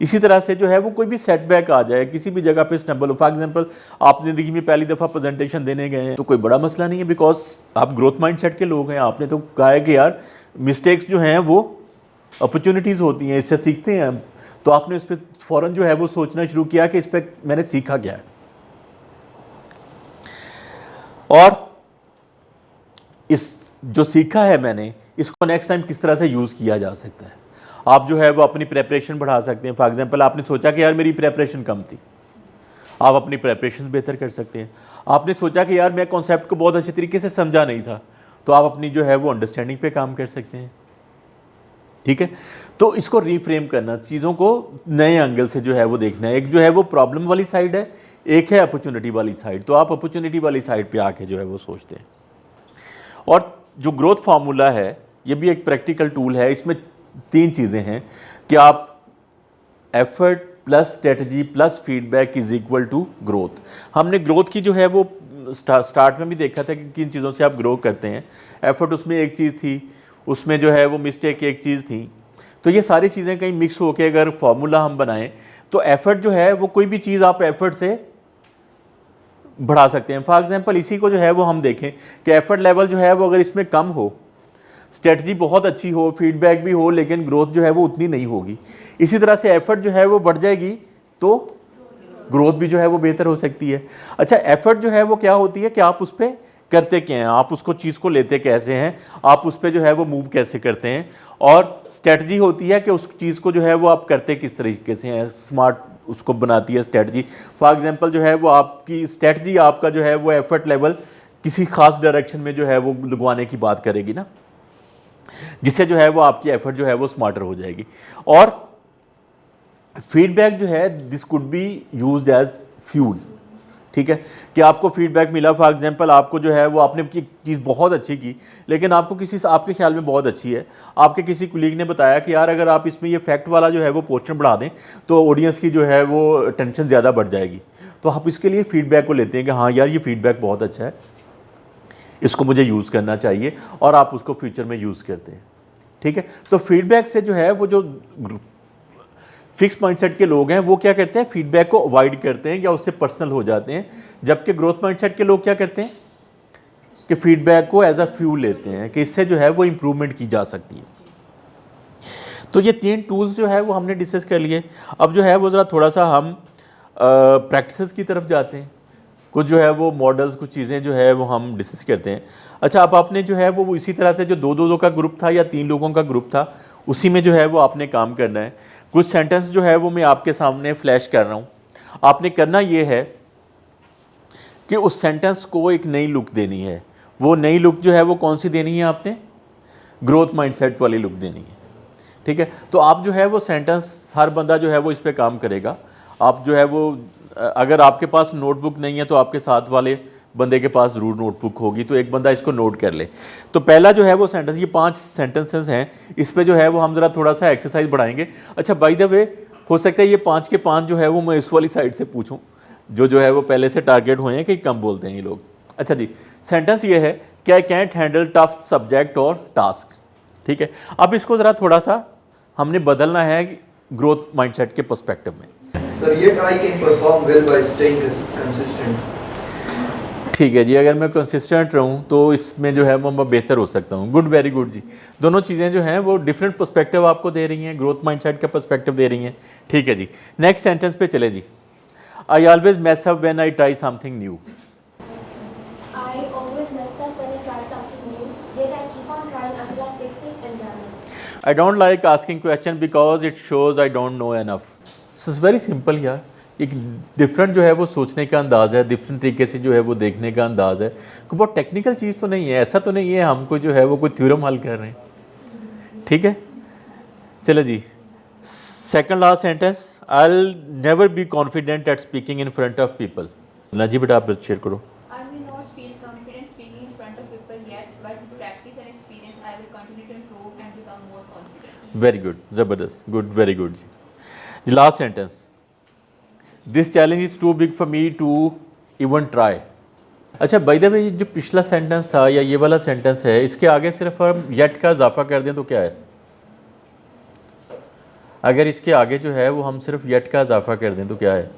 A: इसी तरह से जो है वो कोई भी सेटबैक आ जाए, किसी भी जगह पे स्टम्बल हो, फॉर एग्जांपल आप ज़िंदगी में पहली दफ़ा प्रेजेंटेशन देने गए हैं तो कोई बड़ा मसला नहीं है, बिकॉज आप ग्रोथ माइंडसेट के लोग हैं। आपने तो कहा है कि यार मिस्टेक्स जो हैं वो अपॉर्चुनिटीज़ होती हैं, इससे सीखते हैं हम। तो आपने उस पर फ़ौरन जो है वो सोचना शुरू किया कि इस पर मैंने सीखा क्या है, और इस जो सीखा है मैंने इसको नेक्स्ट टाइम किस तरह से यूज़ किया जा सकता है। आप जो है वो अपनी प्रेपरेशन बढ़ा सकते हैं। फॉर एग्जांपल आपने सोचा कि यार मेरी प्रेपरेशन कम थी, आप अपनी प्रेपरेशन बेहतर कर सकते हैं। आपने सोचा कि यार मैं कॉन्सेप्ट को बहुत अच्छे तरीके से समझा नहीं था, तो आप अपनी जो है वो अंडरस्टैंडिंग पे काम कर सकते हैं। ठीक है, तो इसको रीफ्रेम करना, चीज़ों को नए एंगल से जो है वो देखना है। एक जो है वो प्रॉब्लम वाली साइड है, एक है अपॉर्चुनिटी वाली साइड। तो आप अपॉर्चुनिटी वाली साइड पे आके जो है वो सोचते हैं। और जो ग्रोथ फार्मूला है ये भी एक प्रैक्टिकल टूल है। इसमें 3 चीज़ें हैं कि आप effort plus strategy plus feedback is equal to growth. हमने ग्रोथ की जो है वो स्टार्ट में भी देखा था कि किन चीज़ों से आप ग्रो करते हैं। एफर्ट उसमें एक चीज़ थी, उसमें जो है वो मिस्टेक एक चीज़ थी। तो ये सारी चीज़ें कहीं मिक्स होकर अगर फॉर्मूला हम बनाएं तो एफर्ट जो है वो कोई भी चीज़ आप एफर्ट से बढ़ा सकते हैं। फॉर एग्जांपल इसी को जो है वो हम देखें कि एफर्ट लेवल जो है वो अगर इसमें कम हो, स्ट्रेटजी बहुत अच्छी हो, फीडबैक भी हो, लेकिन ग्रोथ जो है वो उतनी नहीं होगी। इसी तरह से एफर्ट जो है वो बढ़ जाएगी तो ग्रोथ भी जो है वो बेहतर हो सकती है। अच्छा, एफर्ट जो है वो क्या होती है कि आप उस पर करते क्या हैं, आप उसको चीज़ को लेते कैसे हैं, आप उस पर जो है वो मूव कैसे करते हैं। और स्ट्रेटजी होती है कि उस चीज़ को जो है वो आप करते किस तरीके से हैं, स्मार्ट उसको बनाती है स्ट्रेटजी। फॉर एग्जांपल जो है वो आपकी स्ट्रेटजी आपका जो है वो एफर्ट लेवल किसी खास डायरेक्शन में जो है वो लगवाने की बात करेगी ना, जिससे जो है वो आपकी एफर्ट जो है वो स्मार्टर हो जाएगी। और फीडबैक जो है this could be used as fuel. ठीक है, कि आपको फीडबैक मिला, फॉर एग्जांपल आपको जो है वो आपने की चीज़ बहुत अच्छी की, लेकिन आपको किसी आपके ख्याल में बहुत अच्छी है, आपके किसी कुलीग ने बताया कि यार अगर आप इसमें ये फैक्ट वाला जो है वो पोर्शन बढ़ा दें तो ऑडियंस की जो है वो टेंशन ज़्यादा बढ़ जाएगी। तो आप इसके लिए फीडबैक को लेते हैं कि हाँ यार ये फीडबैक बहुत अच्छा है, इसको मुझे यूज़ करना चाहिए, और आप उसको फ्यूचर में यूज़ करते हैं। ठीक है, तो फीडबैक से जो है वो जो फिक्स माइंडसेट के लोग हैं वो क्या करते हैं, फीडबैक को अवॉइड करते हैं या उससे पर्सनल हो जाते हैं। जबकि ग्रोथ माइंडसेट के लोग क्या करते हैं कि फीडबैक को एज अ फ्यूल लेते हैं कि इससे जो है वो इम्प्रूवमेंट की जा सकती है। तो ये 3 टूल्स जो है वो हमने डिस्कस कर लिए। अब जो है वो ज़रा थोड़ा सा हम प्रैक्टिसेस की तरफ जाते हैं। कुछ जो है वो मॉडल्स, कुछ चीज़ें जो है वो हम डिस्कस करते हैं। अच्छा, अब आपने जो है वो इसी तरह से जो 2-2 का ग्रुप था या 3 लोगों का ग्रुप था, उसी में जो है वो आपने काम करना है। कुछ सेंटेंस जो है वो मैं आपके सामने फ्लैश कर रहा हूँ। आपने करना ये है कि उस सेंटेंस को एक नई लुक देनी है। वो नई लुक जो है वो कौन सी देनी है? आपने ग्रोथ माइंडसेट वाली लुक देनी है, ठीक है। तो आप जो है वो सेंटेंस, हर बंदा जो है वो इस पे काम करेगा। आप जो है वो, अगर आपके पास नोटबुक नहीं है तो आपके साथ वाले बंदे के पास ज़रूर नोटबुक होगी, तो एक बंदा इसको नोट कर ले। तो पहला जो है वो सेंटेंस, ये 5 सेंटेंसेस हैं, इस पे जो है वो हम ज़रा थोड़ा सा एक्सरसाइज बढ़ाएंगे। अच्छा, बाय द वे, हो सकता है ये 5 के 5 जो है वो मैं इस वाली साइड से पूछूं, जो है वो पहले से टारगेट हुए हैं कि कम बोलते हैं ये लोग। अच्छा जी, सेंटेंस ये है कि I can't handle tough subject और टास्क, ठीक है। अब इसको ज़रा थोड़ा सा हमने बदलना है ग्रोथ माइंडसेट के पर्सपेक्टिव में।
D: Sir, yet I can perform well by staying consistent.
A: ठीक है जी, अगर मैं कंसिस्टेंट रहूं तो इसमें जो है वो मैं बेहतर हो सकता हूं। गुड, वेरी गुड जी। दोनों चीज़ें जो हैं वो डिफरेंट पर्सपेक्टिव आपको दे रही हैं, ग्रोथ माइंडसेट का पर्सपेक्टिव दे रही हैं, ठीक है जी। नेक्स्ट सेंटेंस पे चले जी। I always mess up when I try something new.
E: I always mess up when I try something new, yet I keep on trying until I fix it and learn it.
A: I don't like asking question because it shows I don't know enough. So it's very simple यार। एक different जो है वो सोचने का अंदाज़ है, different तरीके से जो है वो देखने का अंदाज़ है। कोई बहुत टेक्निकल चीज़ तो नहीं है, ऐसा तो नहीं है हमको जो है वो कोई थ्योरम हल कर रहे हैं, ठीक है। चलो जी, second last sentence, I will never be confident at speaking in front of people. ना जी बेटा, आप शेयर करो।
B: I may not feel confident speaking in front of people yet, but with practice and experience, I will continue to improve and become more confident.
A: Very good, ज़बरदस्त, good, very good जी। Last sentence, this challenge is too big for me to even try. अच्छा, by the way, ये जो पिछला sentence था या ये वाला सेंटेंस है, इसके आगे सिर्फ हम येट का इजाफा कर दें तो क्या है? अगर इसके आगे जो है वो हम सिर्फ येट का इजाफा कर दें तो क्या है?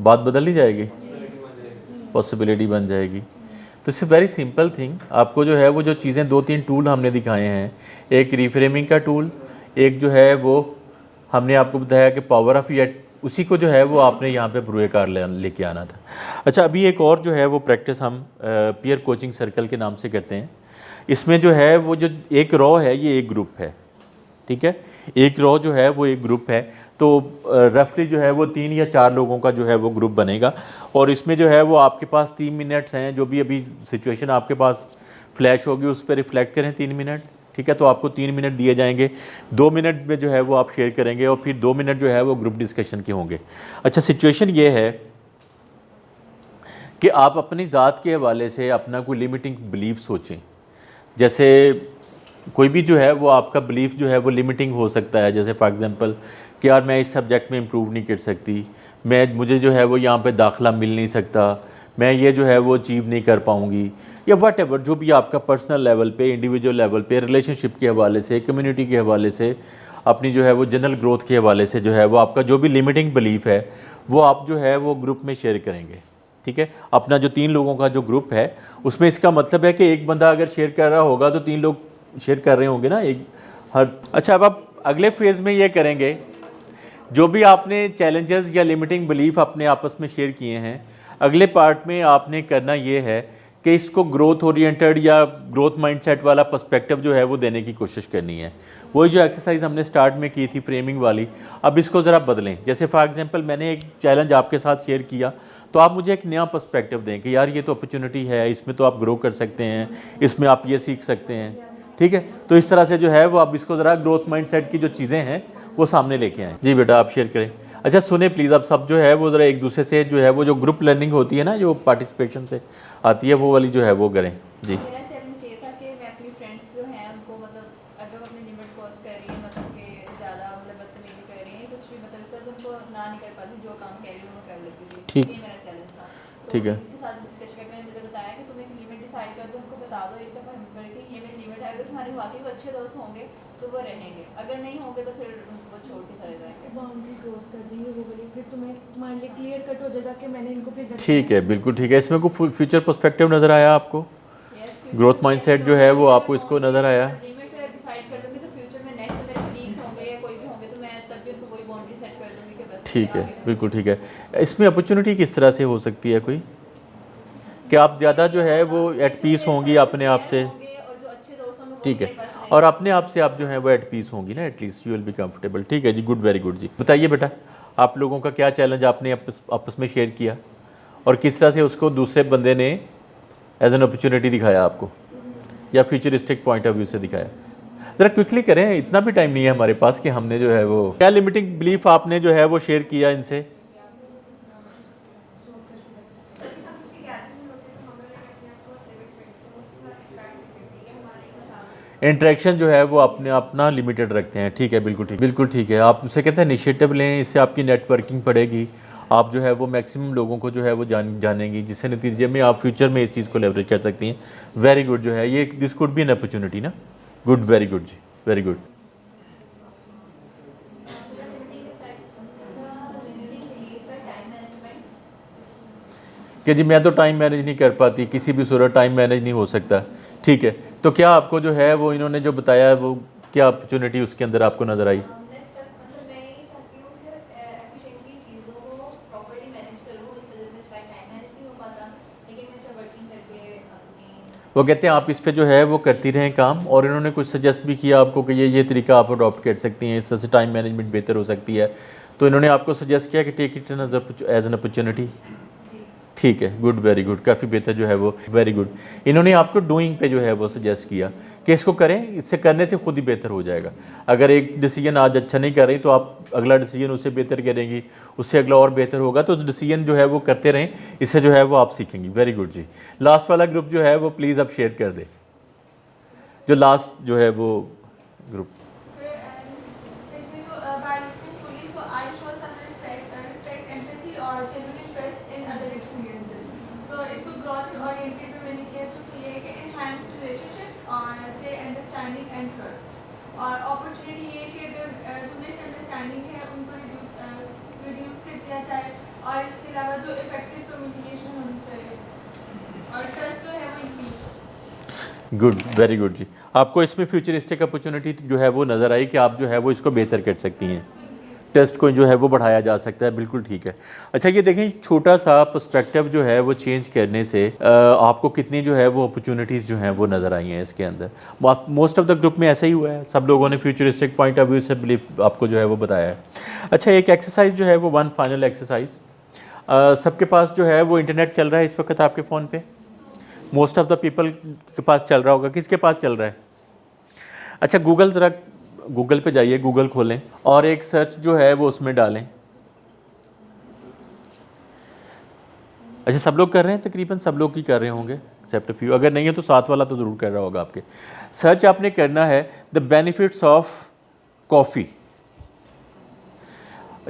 A: बात बदल ही जाएगी, पॉसिबिलिटी बन जाएगी। तो इट्स वेरी सिंपल थिंग। आपको जो है वो जो चीज़ें 2-3 टूल हमने दिखाए हैं, एक रिफ्रेमिंग का टूल, एक जो है वो हमने आपको बताया कि पावर ऑफ येट, उसी को जो है वो आपने यहाँ पे ब्रूएकार लेके आना था। अच्छा, अभी एक और जो है वो प्रैक्टिस हम पीयर कोचिंग सर्कल के नाम से करते हैं। इसमें जो है वो जो एक रॉ है, ये एक ग्रुप है, ठीक है। एक रॉ जो है वो एक ग्रुप है, तो रफली जो है वो 3 या 4 लोगों का जो है वो ग्रुप बनेगा। और इसमें जो है वो आपके पास 3 मिनट्स हैं, जो भी अभी सिचुएशन आपके पास फ्लैश होगी उस पर रिफ्लेक्ट करें 3 मिनट, ठीक है। तो आपको 3 मिनट दिए जाएंगे, 2 मिनट में जो है वो आप शेयर करेंगे और फिर 2 मिनट जो है वो ग्रुप डिस्कशन के होंगे। अच्छा, सिचुएशन ये है कि आप अपनी ज़ात के हवाले से अपना कोई लिमिटिंग बिलीफ सोचें। जैसे कोई भी जो है वो आपका बिलीफ जो है वो लिमिटिंग हो सकता है, जैसे फॉर एग्जांपल कि यार मैं इस सब्जेक्ट में इम्प्रूव नहीं कर सकती, मुझे जो है वो यहाँ पे दाखिला मिल नहीं सकता, मैं ये जो है वो अचीव नहीं कर पाऊँगी, या वट एवर जो भी आपका पर्सनल लेवल पे, इंडिविजुअल लेवल पे, रिलेशनशिप के हवाले से, कम्युनिटी के हवाले से, अपनी जो है वो जनरल ग्रोथ के हवाले से जो है वो आपका जो भी लिमिटिंग बिलीफ है वो आप जो है वो ग्रुप में शेयर करेंगे, ठीक है। अपना जो 3 लोगों का जो ग्रुप है उसमें इसका मतलब है कि एक बंदा अगर शेयर कर रहा होगा तो 3 लोग शेयर कर रहे होंगे ना, एक हर। अच्छा, अब आप अगले फेज़ में ये करेंगे, जो भी आपने चैलेंजेस या लिमिटिंग बिलीफ अपने आपस में शेयर किए हैं, अगले पार्ट में आपने करना ये है कि इसको ग्रोथ ओरिएंटेड या ग्रोथ माइंडसेट वाला पर्सपेक्टिव जो है वो देने की कोशिश करनी है। वही जो एक्सरसाइज हमने स्टार्ट में की थी फ्रेमिंग वाली, अब इसको ज़रा बदलें। जैसे फॉर एग्जांपल मैंने एक चैलेंज आपके साथ शेयर किया, तो आप मुझे एक नया पर्सपेक्टिव दें कि यार ये तो अपॉर्चुनिटी है, इसमें तो आप ग्रो कर सकते हैं, इसमें आप ये सीख सकते हैं, ठीक है। तो इस तरह से जो है वो आप इसको ज़रा ग्रोथ माइंडसेट की जो चीज़ें हैं वो सामने लेके आएँ। जी बेटा, आप शेयर करें। अच्छा सुने प्लीज़, अब सब जो है वो ज़रा एक दूसरे से जो है वो जो ग्रुप लर्निंग होती है ना, जो पार्टिसिपेशन से आती है, वो वाली जो है वो करें। जी
B: मेरा चैलेंज ये था कि मैं अपनी फ्रेंड्स जो हैं उनको मतलब अगर वो अपनी लिमिट क्रॉस कर रही है, मतलब कि ज़्यादा मतलब बदतमीजी कर रही है, कुछ भी मतलब इससे उनको ना नहीं कर पाती, जो काम कह रही हूँ वो कर लेती थी।
A: ठीक।
B: ये मेरा चैलेंज था। तो
A: ठीक है।
B: उनके साथ डिस्कस करके मैंने मुझे बताया कि तुम एक लिमिट डिसाइड कर दो, उनको बता दो एक दफ़ा बल्कि ये मेरी लिमिट है, अगर तुम्हारे वाकई वो अच्छे दोस्त होंगे तो वो रहेंगे, अगर नहीं होंगे तो फिर वो छोड़ के चले जाएंगे।
C: बाउंड्री क्रॉस कर देंगे वो वाली, फिर तुम्हारे लिए क्लियर कट हो जाएगा कि मैंने इनको फिर
A: ठीक है, बिल्कुल ठीक है। इसमें कोई फ्यूचर पर्सपेक्टिव नज़र आया आपको?
B: Yes,
A: ग्रोथ माइंडसेट जो है वो आपको इसको नज़र आया?
B: लिमिट डिसाइड कर दूँगी तो फ्यूचर में नेक्स्ट
A: ठीक है, बिल्कुल ठीक है। इसमें अपॉर्चुनिटी किस तरह से हो सकती है कोई, कि आप ज़्यादा जो है वो एट पीस होंगी अपने आप से,
B: होंगे और जो अच्छे दोस्त होंगे वो
A: ठीक है,
B: मेरे पास रहेंगे।
A: और अपने आप से आप जो है वो एट पीस होंगी ना, at least you will be comfortable. ठीक है जी, गुड, वेरी गुड जी। बताइए बेटा, आप लोगों का क्या चैलेंज आपने आपस में शेयर किया और किस तरह से उसको दूसरे बंदे ने एज एन अपॉर्चुनिटी दिखाया आपको, या फ्यूचरिस्टिक पॉइंट ऑफ व्यू से दिखाया? ज़रा क्विकली करें, इतना भी टाइम नहीं है हमारे पास कि हमने जो है वो, क्या लिमिटिंग बिलीफ आपने जो है वो शेयर किया इनसे? इंटरेक्शन जो है वो अपने अपना लिमिटेड रखते हैं। ठीक है, बिल्कुल ठीक, बिल्कुल ठीक है। आप उनसे कहते हैं इनिशिएटिव लें, इससे आपकी नेटवर्किंग बढ़ेगी, आप जो है वो मैक्सिमम लोगों को जो है वो जानेंगी, जिससे नतीजे में आप फ्यूचर में इस चीज़ को लेवरेज कर सकती हैं। वेरी गुड जो है ये, this could B an opportunity ना। गुड, वेरी गुड जी, वेरी गुड। कि जी मैं तो टाइम मैनेज नहीं कर पाती, किसी भी सूरत टाइम मैनेज नहीं हो सकता। ठीक है, तो क्या आपको जो है वो इन्होंने जो बताया है वो क्या अपॉर्चुनिटी उसके अंदर आपको नज़र आई?
B: मैं यही चाहती हूँ कि एफिशिएंटली चीज़ों को प्रॉपर्ली मैनेज करूँ, इस वजह से शायद टाइम मैनेज नहीं हो पाता, लेकिन मैं इस पर वर्किंग करके अपनी,
A: वो कहते हैं आप इस पे जो है वो करती रहें काम, और इन्होंने कुछ सजेस्ट भी किया आपको कि ये तरीका आप अडॉप्ट कर सकती हैं, इससे टाइम मैनेजमेंट बेहतर हो सकती है। तो इन्होंने आपको सजेस्ट किया कि take it as an opportunity. ठीक है, गुड, वेरी गुड, काफ़ी बेहतर जो है वो, वेरी गुड। इन्होंने आपको डूइंग पे जो है वो सजेस्ट किया कि इसको करें, इससे करने से खुद ही बेहतर हो जाएगा। अगर एक डिसीजन आज अच्छा नहीं कर रही तो आप अगला डिसीजन उससे बेहतर करेंगी, उससे अगला और बेहतर होगा, तो डिसीजन जो है वो करते रहें, इससे जो है वो आप सीखेंगी। वेरी गुड जी। लास्ट वाला ग्रुप जो है वो प्लीज़ आप शेयर कर दें, जो लास्ट जो है वो ग्रुप।
C: और अपॉर्चुनिटी ये कि जो मिसअंडरस्टैंडिंग है उनको रिड्यूस कर दिया जाए, और इसके अलावा जो इफेक्टिव कम्युनिकेशन होनी चाहिए और ट्रस्ट जो है वो इंक्रीज।
A: गुड, वेरी गुड जी। आपको इसमें फ्यूचरिस्टिक अपॉर्चुनिटी जो है वो नज़र आई कि आप जो है वो इसको बेहतर कर सकती हैं, टेस्ट को जो है वो बढ़ाया जा सकता है। बिल्कुल ठीक है। अच्छा, ये देखें, छोटा सा पर्सपेक्टिव जो है वो चेंज करने से आपको कितनी जो है वो अपॉर्चुनिटीज़ जो हैं वो नज़र आई हैं इसके अंदर। मोस्ट ऑफ द ग्रुप में ऐसा ही हुआ है, सब लोगों ने फ्यूचरिस्टिक पॉइंट ऑफ व्यू से बिलीव आपको जो है वो बताया है। अच्छा, एक एक्सरसाइज जो है वो, वन फाइनल एक्सरसाइज, सबके पास जो है वो इंटरनेट चल रहा है इस वक्त आपके फ़ोन पे? मोस्ट ऑफ द पीपल के पास चल रहा होगा। किसके पास चल रहा है? अच्छा, ज़रा गूगल पे जाइए, गूगल खोलें और एक सर्च जो है वो उसमें डालें। अच्छा, सब लोग कर रहे हैं, तकरीबन सब लोग ही कर रहे होंगे एक्सेप्ट फ्यू। अगर नहीं है तो साथ वाला तो ज़रूर कर रहा होगा आपके। सर्च आपने करना है द बेनिफिट्स ऑफ कॉफ़ी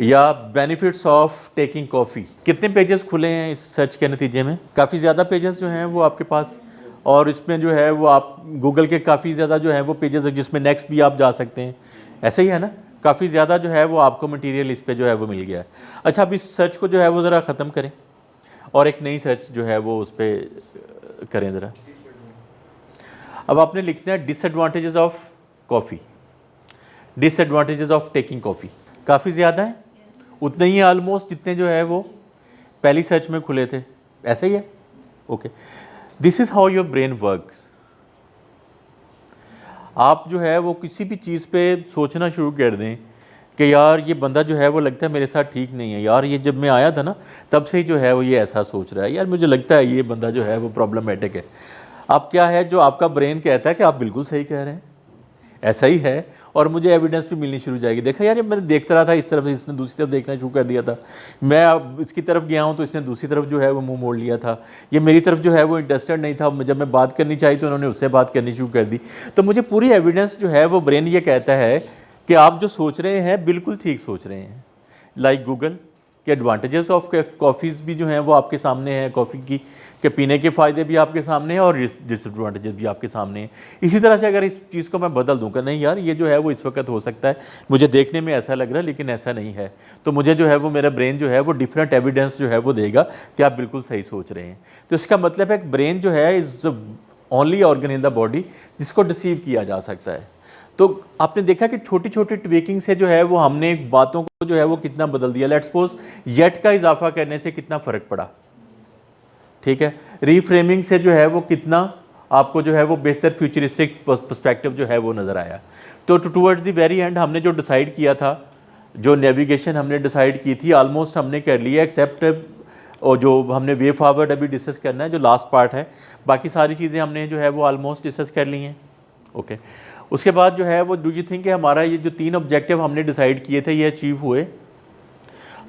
A: या बेनिफिट्स ऑफ टेकिंग कॉफ़ी। कितने पेजेस खुले हैं इस सर्च के नतीजे में? काफ़ी ज़्यादा पेजेस जो हैं वो आपके पास, और इसमें जो है वो आप गूगल के काफ़ी ज़्यादा जो है वो पेजेस है, जिसमें नेक्स्ट भी आप जा सकते हैं। ऐसा ही है ना, काफ़ी ज़्यादा जो है वो आपको मटेरियल इस पे जो है वो मिल गया है। अच्छा, अब इस सर्च को जो है वो ज़रा ख़त्म करें और एक नई सर्च जो है वो उस पर करें ज़रा। अब आपने लिखना है disadvantages of coffee, disadvantages of taking coffee. काफ़ी ज़्यादा है, उतने ही ऑलमोस्ट जितने जो है वो पहली सर्च में खुले थे। ऐसा ही है, okay. This is how your brain works. आप जो है वो किसी भी चीज़ पे सोचना शुरू कर दें कि यार ये बंदा जो है वो लगता है मेरे साथ ठीक नहीं है, यार ये जब मैं आया था ना तब से ही जो है वो ये ऐसा सोच रहा है, यार मुझे लगता है ये बंदा जो है वो प्रॉब्लमेटिक है। अब क्या है, जो आपका ब्रेन कहता है कि आप बिल्कुल सही कह रहे हैं, ऐसा ही है, और मुझे एविडेंस भी मिलनी शुरू हो जाएगी। देखा यार, ये मैंने देखता रहा था इस तरफ से, इसने दूसरी तरफ देखना शुरू कर दिया था, मैं अब इसकी तरफ गया हूँ तो इसने दूसरी तरफ जो है वो मुंह मोड़ लिया था, ये मेरी तरफ जो है वो इंटरेस्टेड नहीं था, जब मैं बात करनी चाहिए तो उन्होंने उससे बात करनी शुरू कर दी। तो मुझे पूरी एविडेंस जो है वो ब्रेन ये कहता है कि आप जो सोच रहे हैं बिल्कुल ठीक सोच रहे हैं। लाइक गूगल के एडवांटेजेस ऑफ कॉफ़ीज़ भी जो हैं वो आपके सामने हैं, कॉफ़ी की के पीने के फ़ायदे भी आपके सामने हैं और डिसएडवांटेजेस भी आपके सामने हैं। इसी तरह से अगर इस चीज़ को मैं बदल दूँ कि नहीं यार ये जो है वो इस वक्त हो सकता है, मुझे देखने में ऐसा लग रहा है लेकिन ऐसा नहीं है, तो मुझे जो है वो मेरा ब्रेन जो है वो डिफरेंट एविडेंस जो है वो देगा कि आप बिल्कुल सही सोच रहे हैं। तो इसका मतलब है कि ब्रेन जो है is the only organ in the body जिसको डिसीव किया जा सकता है। तो आपने देखा कि छोटी छोटी ट्विकिंग से जो है वो हमने बातों को जो है वो कितना बदल दिया। लेट्स सपोज येट का इजाफा करने से कितना फ़र्क पड़ा, ठीक है। रीफ्रेमिंग से जो है वो कितना आपको जो है वो बेहतर फ्यूचरिस्टिक पर्सपेक्टिव जो है वो नज़र आया। तो टुवर्ड्स द वेरी एंड हमने जो डिसाइड किया था, जो नेविगेशन हमने डिसाइड की थी, ऑलमोस्ट हमने कर लिया, एक्सेप्ट और जो हमने वे फॉरवर्ड अभी डिस्कस करना है, जो लास्ट पार्ट है। बाकी सारी चीज़ें हमने जो है वो ऑलमोस्ट डिस्कस कर ली हैं। ओके, उसके बाद जो है वो डू यू थिंक कि हमारा ये जो 3 ऑब्जेक्टिव हमने डिसाइड किए थे ये अचीव हुए?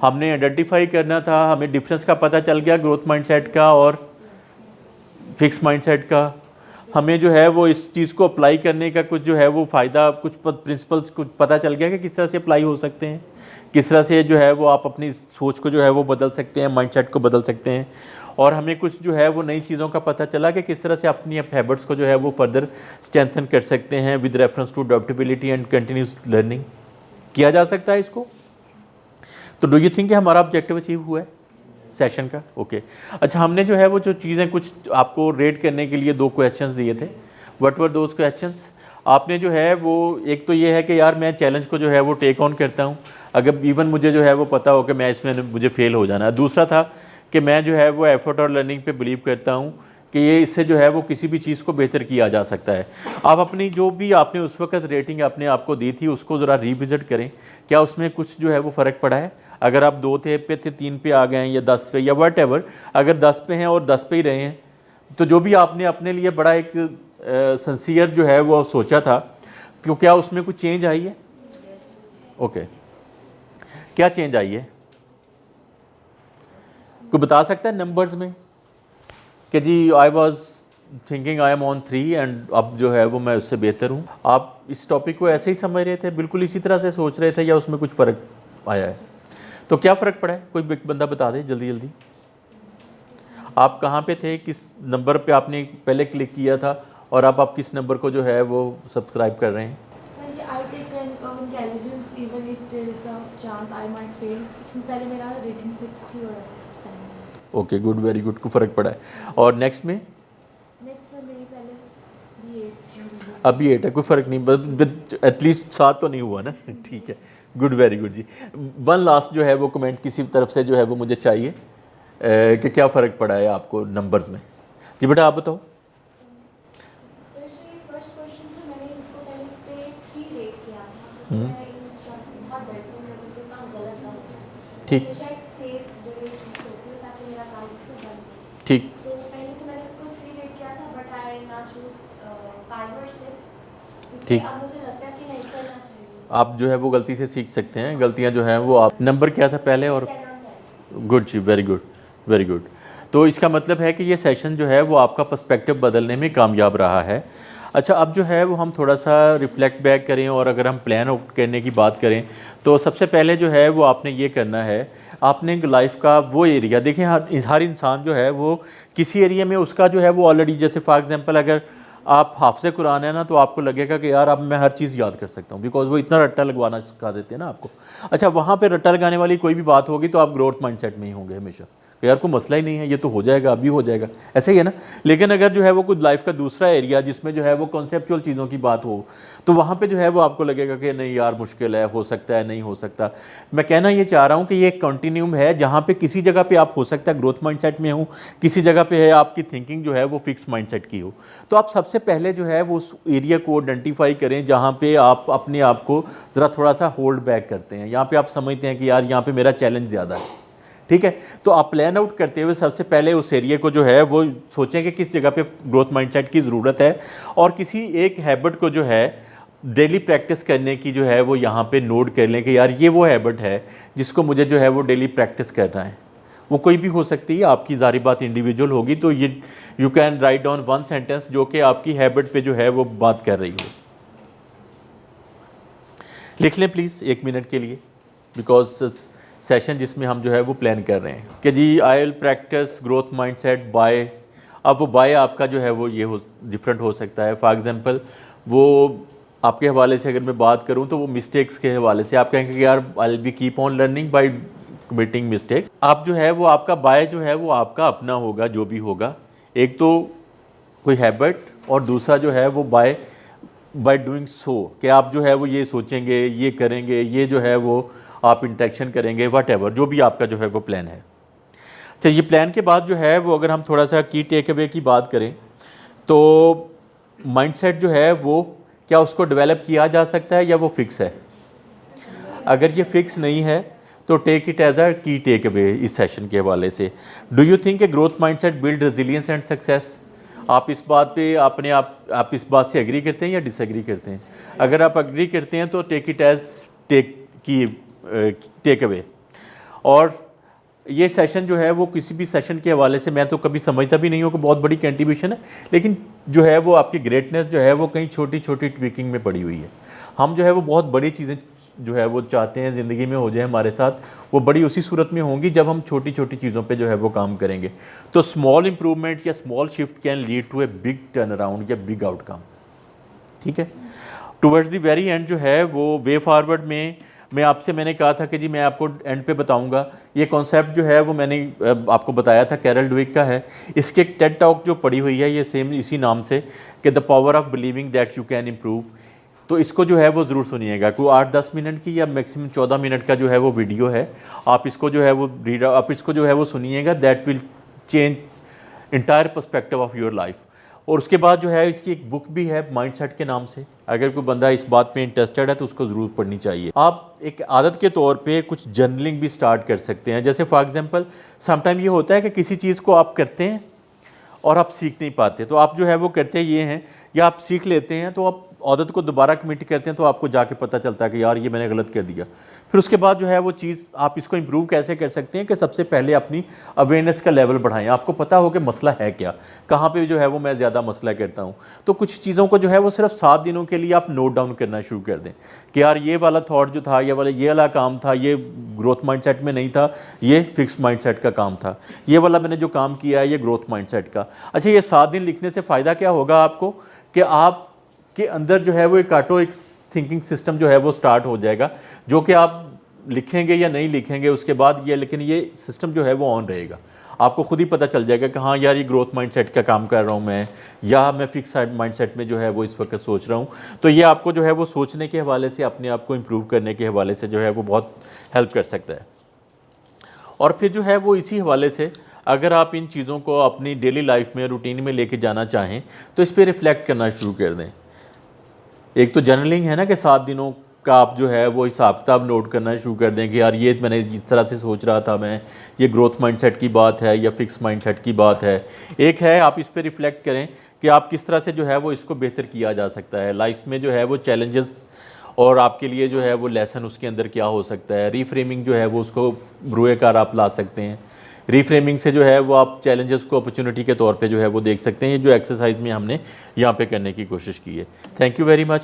A: हमने आइडेंटिफाई करना था, हमें डिफरेंस का पता चल गया ग्रोथ माइंडसेट का और फिक्स माइंडसेट का। हमें जो है वो इस चीज़ को अप्लाई करने का कुछ जो है वो फ़ायदा, कुछ प्रिंसिपल्स कुछ पता चल गया कि किस तरह से अप्लाई हो सकते हैं, किस तरह से जो है वो आप अपनी सोच को जो है वो बदल सकते हैं, माइंडसेट को बदल सकते हैं। और हमें कुछ जो है वो नई चीज़ों का पता चला कि किस तरह से अपनी हैबिट्स को जो है वो फर्दर स्ट्रेंथन कर सकते हैं with reference to adaptability and continuous learning. किया जा सकता है इसको। तो डू यू थिंक कि हमारा ऑब्जेक्टिव अचीव हुआ है सेशन का? ओके। अच्छा, हमने जो है वो जो चीज़ें कुछ आपको रेट करने के लिए 2 क्वेश्चंस दिए थे। What were those questions? आपने जो है वो एक तो ये है कि यार मैं चैलेंज को जो है वो टेक ऑन करता हूँ, अगर इवन मुझे जो है वो पता हो कि मैं इसमें मुझे फेल हो जाना है। दूसरा था कि मैं जो है वो एफर्ट और लर्निंग पे बिलीव करता हूँ कि ये इससे जो है वो किसी भी चीज़ को बेहतर किया जा सकता है। आप अपनी जो भी आपने उस वक्त रेटिंग अपने आप को दी थी उसको ज़रा रिविज़िट करें, क्या उसमें कुछ जो है वो फ़र्क पड़ा है? अगर आप 2 पे थे 3 पे आ गए हैं या 10 पे या वट एवर, अगर 10 पे हैं और 10 पे ही रहे हैं, तो जो भी आपने अपने लिए बड़ा एक सिंसियर जो है वो सोचा था, तो क्या उसमें कुछ चेंज आई है? ओके, क्या चेंज आई है? कोई बता सकता है नंबर्स में कि जी I was thinking I am on 3 and अब जो है वो मैं उससे बेहतर हूँ? आप इस टॉपिक को ऐसे ही समझ रहे थे, बिल्कुल इसी तरह से सोच रहे थे, या उसमें कुछ फ़र्क आया है? तो क्या फ़र्क पड़ा है? कोई बंदा बता दे जल्दी जल्दी। आप कहाँ पे थे, किस नंबर पे आपने पहले क्लिक किया था और अब आप किस नंबर को जो है वो सब्सक्राइब कर रहे हैं?
E: Sir, I take an challenges even if there is a chance I might fail. इसमें पहले मेरा रेटिंग 6 थी और 7।
A: ओके, गुड, वेरी गुड, को फ़र्क पड़ा है। और नेक्स्ट में?
E: नेक्स्ट में मेरी पहले भी 8 थी।
A: अभी 8 है, कोई फ़र्क नहीं, बस एटलीस्ट 7 तो नहीं हुआ ना। ठीक है, गुड, वेरी गुड जी। 1 लास्ट जो है वो कमेंट किसी तरफ से जो है वो मुझे चाहिए कि क्या फ़र्क पड़ा है आपको नंबर्स में। जी बेटा आप बताओ।
E: सर, जो ये फर्स्ट क्वेश्चन था मैंने इनको पहले इस पे 3 रेट किया था। मैं इस इंस्ट्रक्शन बहुत डरती हूँ कि कोई काम गलत ना हो जाए।
A: ठीक।
E: हमेशा एक सेफ जगह चूज़ करती हूँ ताकि मेरा काम इस पे बन जाए।
A: ठीक।
E: तो पहले तो मैंने उसको 3 रेट किया था, बट आई ना चूज़ 5 और 6।
A: ठीक।
E: अब मुझे लगता है कि नहीं करना चाहिए।
A: आप जो है वो गलती से सीख सकते हैं, गलतियाँ जो हैं वो आप। नंबर क्या था पहले? और
E: 10 on 10।
A: गुड जी, वेरी गुड, वेरी गुड। तो इसका मतलब है कि ये सेशन जो है वो आपका पर्सपेक्टिव बदलने में कामयाब रहा है। अच्छा, अब जो है वो हम थोड़ा सा रिफ्लेक्ट बैक करें और अगर हम प्लान आउट करने की बात करें तो सबसे पहले जो है वो आपने ये करना है, आपने लाइफ का वो एरिया देखें। हर इंसान जो है वो किसी एरिया में उसका जो है वो ऑलरेडी, जैसे फॉर एग्जांपल अगर आप हाफ़िज़ कुरान है ना, तो आपको लगेगा कि यार अब मैं हर चीज़ याद कर सकता हूँ, बिकॉज वो इतना रट्टा लगवाना सिखा देते हैं ना आपको। अच्छा, वहाँ पे रट्टा लगाने वाली कोई भी बात होगी तो आप ग्रोथ माइंडसेट में ही होंगे हमेशा कि यार कोई मसला ही नहीं है, ये तो हो जाएगा, अभी हो जाएगा, ऐसे ही है ना। लेकिन अगर जो है वो कुछ लाइफ का दूसरा एरिया जिसमें जो है वो कॉन्सेप्चुअल चीज़ों की बात हो, तो वहाँ पे जो है वो आपको लगेगा कि नहीं यार मुश्किल है, हो सकता है, नहीं हो सकता। मैं कहना ये चाह रहा हूँ कि ये एक कंटिन्यूम है जहाँ पे किसी जगह पे आप हो सकता है ग्रोथ माइंडसेट में हो, किसी जगह पे है आपकी थिंकिंग जो है वो फिक्स माइंडसेट की हो। तो आप सबसे पहले जो है वो उस एरिया को आइडेंटिफाई करें जहाँ पे आप अपने आप को ज़रा थोड़ा सा होल्ड बैक करते हैं, यहाँ पे आप समझते हैं कि यार यहाँ पे मेरा चैलेंज ज़्यादा है। ठीक है, तो आप प्लान आउट करते हुए सबसे पहले उस एरिया को जो है वो सोचें कि किस जगह पे ग्रोथ माइंडसेट की ज़रूरत है, और किसी एक हैबिट को जो है डेली प्रैक्टिस करने की जो है वो यहाँ पे नोट कर लें कि यार ये वो हैबिट है जिसको मुझे जो है वो डेली प्रैक्टिस करना है। वो कोई भी हो सकती है, आपकी ज़ाहिर बात इंडिविजुअल होगी, तो ये you can write down 1 sentence जो कि आपकी हैबिट पे जो है वो बात कर रही हो। लिख लें प्लीज़ 1 मिनट के लिए, बिकॉज सेशन जिसमें हम जो है वो प्लान कर रहे हैं कि जी I will practice growth mindset by. अब वो बाय आपका जो है वो ये हो डिफरेंट हो सकता है। फॉर एग्जांपल वो आपके हवाले से अगर मैं बात करूं तो वो मिस्टेक्स के हवाले से आप कहेंगे कि यार I will be keep on learning by committing mistakes. आप जो है वो आपका बाय जो है वो आपका अपना होगा, जो भी होगा, एक तो कोई हैबिट और दूसरा जो है वो बाय बाय डूइंग सो कि आप जो है वो ये सोचेंगे, ये करेंगे, ये जो है वो आप इंटरेक्शन करेंगे, वट एवर जो भी आपका जो है वो प्लान है। अच्छा, ये प्लान के बाद जो है वो अगर हम थोड़ा सा की टेक अवे की बात करें तो माइंडसेट जो है वो क्या उसको डेवलप किया जा सकता है या वो फिक्स है? अगर ये फिक्स नहीं है तो टेक इट एज अ की टेक अवे इस सेशन के हवाले से। Do you think a growth mindset build resilience and success? आप इस बात पे आप इस बात से एग्री करते हैं या डिसएग्री करते हैं? अगर आप एग्री करते हैं तो take it as take away. और ये सेशन जो है वो किसी भी सेशन के हवाले से मैं तो कभी समझता भी नहीं हूँ कि बहुत बड़ी कंट्रीब्यूशन है, लेकिन जो है वो आपकी ग्रेटनेस जो है वो कहीं छोटी छोटी ट्विकिंग में पड़ी हुई है। हम जो है वो बहुत बड़ी चीज़ें जो है वो चाहते हैं ज़िंदगी में हो जाए हमारे साथ, वो बड़ी उसी सूरत में होंगी जब हम छोटी छोटी चीज़ों पे जो है वो काम करेंगे। तो स्मॉल इंप्रूवमेंट या small shift can lead to a big turnaround या बिग आउटकम। ठीक है, टुवर्ड्स द वेरी एंड जो है वो वे फॉरवर्ड में मैंने कहा था कि जी मैं आपको एंड पे बताऊंगा। ये कॉन्सेप्ट जो है वो मैंने आपको बताया था, कैरल ड्वेक का है। इसके एक टेड टॉक जो पड़ी हुई है ये सेम इसी नाम से कि the power of believing that you can improve. तो इसको जो है वो ज़रूर सुनिएगा। कोई 8-10 मिनट की या मैक्सिमम 14 मिनट का जो है वो वीडियो है। आप इसको जो है वो आप इसको जो है वो सुनिएगा। That will change entire perspective of your life. और उसके बाद जो है इसकी एक बुक भी है माइंडसेट के नाम से। अगर कोई बंदा इस बात पे इंटरेस्टेड है तो उसको ज़रूर पढ़नी चाहिए। आप एक आदत के तौर पे कुछ जर्नलिंग भी स्टार्ट कर सकते हैं। जैसे फॉर एग्जांपल समटाइम ये होता है कि किसी चीज़ को आप करते हैं और आप सीख नहीं पाते, तो आप जो है वो करते ये हैं, या आप सीख लेते हैं तो आप आदत को दोबारा कमिट करते हैं तो आपको जाके पता चलता है कि यार ये मैंने गलत कर दिया। फिर उसके बाद जो है वो चीज़ आप इसको इम्प्रूव कैसे कर सकते हैं कि सबसे पहले अपनी अवेयरनेस का लेवल बढ़ाएं। आपको पता हो कि मसला है क्या, कहाँ पे जो है वो मैं ज़्यादा मसला करता हूँ। तो कुछ चीज़ों को जो है वो सिर्फ 7 दिनों के लिए आप नोट डाउन करना शुरू कर दें कि यार ये वाला थॉट जो था, ये वाला काम था, ये ग्रोथ माइंडसेट में नहीं था, ये फिक्स माइंडसेट का काम था। ये वाला मैंने जो काम किया है ये ग्रोथ माइंडसेट का। अच्छा, ये 7 दिन लिखने से फ़ायदा क्या होगा आपको कि आप के अंदर जो है वो एक थिंकिंग सिस्टम जो है वो स्टार्ट हो जाएगा, जो कि आप लिखेंगे या नहीं लिखेंगे उसके बाद ये, लेकिन ये सिस्टम जो है वो ऑन रहेगा। आपको खुद ही पता चल जाएगा कि हाँ यार ये ग्रोथ माइंडसेट का काम कर रहा हूँ मैं, या मैं फिक्स माइंडसेट में जो है वो इस वक्त सोच रहा हूँ। तो ये आपको जो है वो सोचने के हवाले से, अपने आप को इम्प्रूव करने के हवाले से जो है वो बहुत हेल्प कर सकता है। और फिर जो है वो इसी हवाले से अगर आप इन चीज़ों को अपनी डेली लाइफ में, रूटीन में लेके जाना चाहें तो इस पर रिफ्लेक्ट करना शुरू कर दें। एक तो जर्नलिंग है ना कि 7 दिनों का आप जो है वो हिसाब किताब नोट करना शुरू कर दें कि यार ये मैंने जिस तरह से सोच रहा था मैं, ये ग्रोथ माइंडसेट की बात है या फिक्स माइंडसेट की बात है। एक है आप इस पे रिफ्लेक्ट करें कि आप किस तरह से जो है वो इसको बेहतर किया जा सकता है। लाइफ में जो है वो चैलेंजेस और आपके लिए जो है वो लेसन उसके अंदर क्या हो सकता है। रीफ्रेमिंग जो है वो उसको ब्रुएकार आप ला सकते हैं। रीफ्रेमिंग से जो है वो आप चैलेंजेस को अपॉर्चुनिटी के तौर पे जो है वो देख सकते हैं। ये जो एक्सरसाइज में हमने यहाँ पे करने की कोशिश की है। Thank you very much.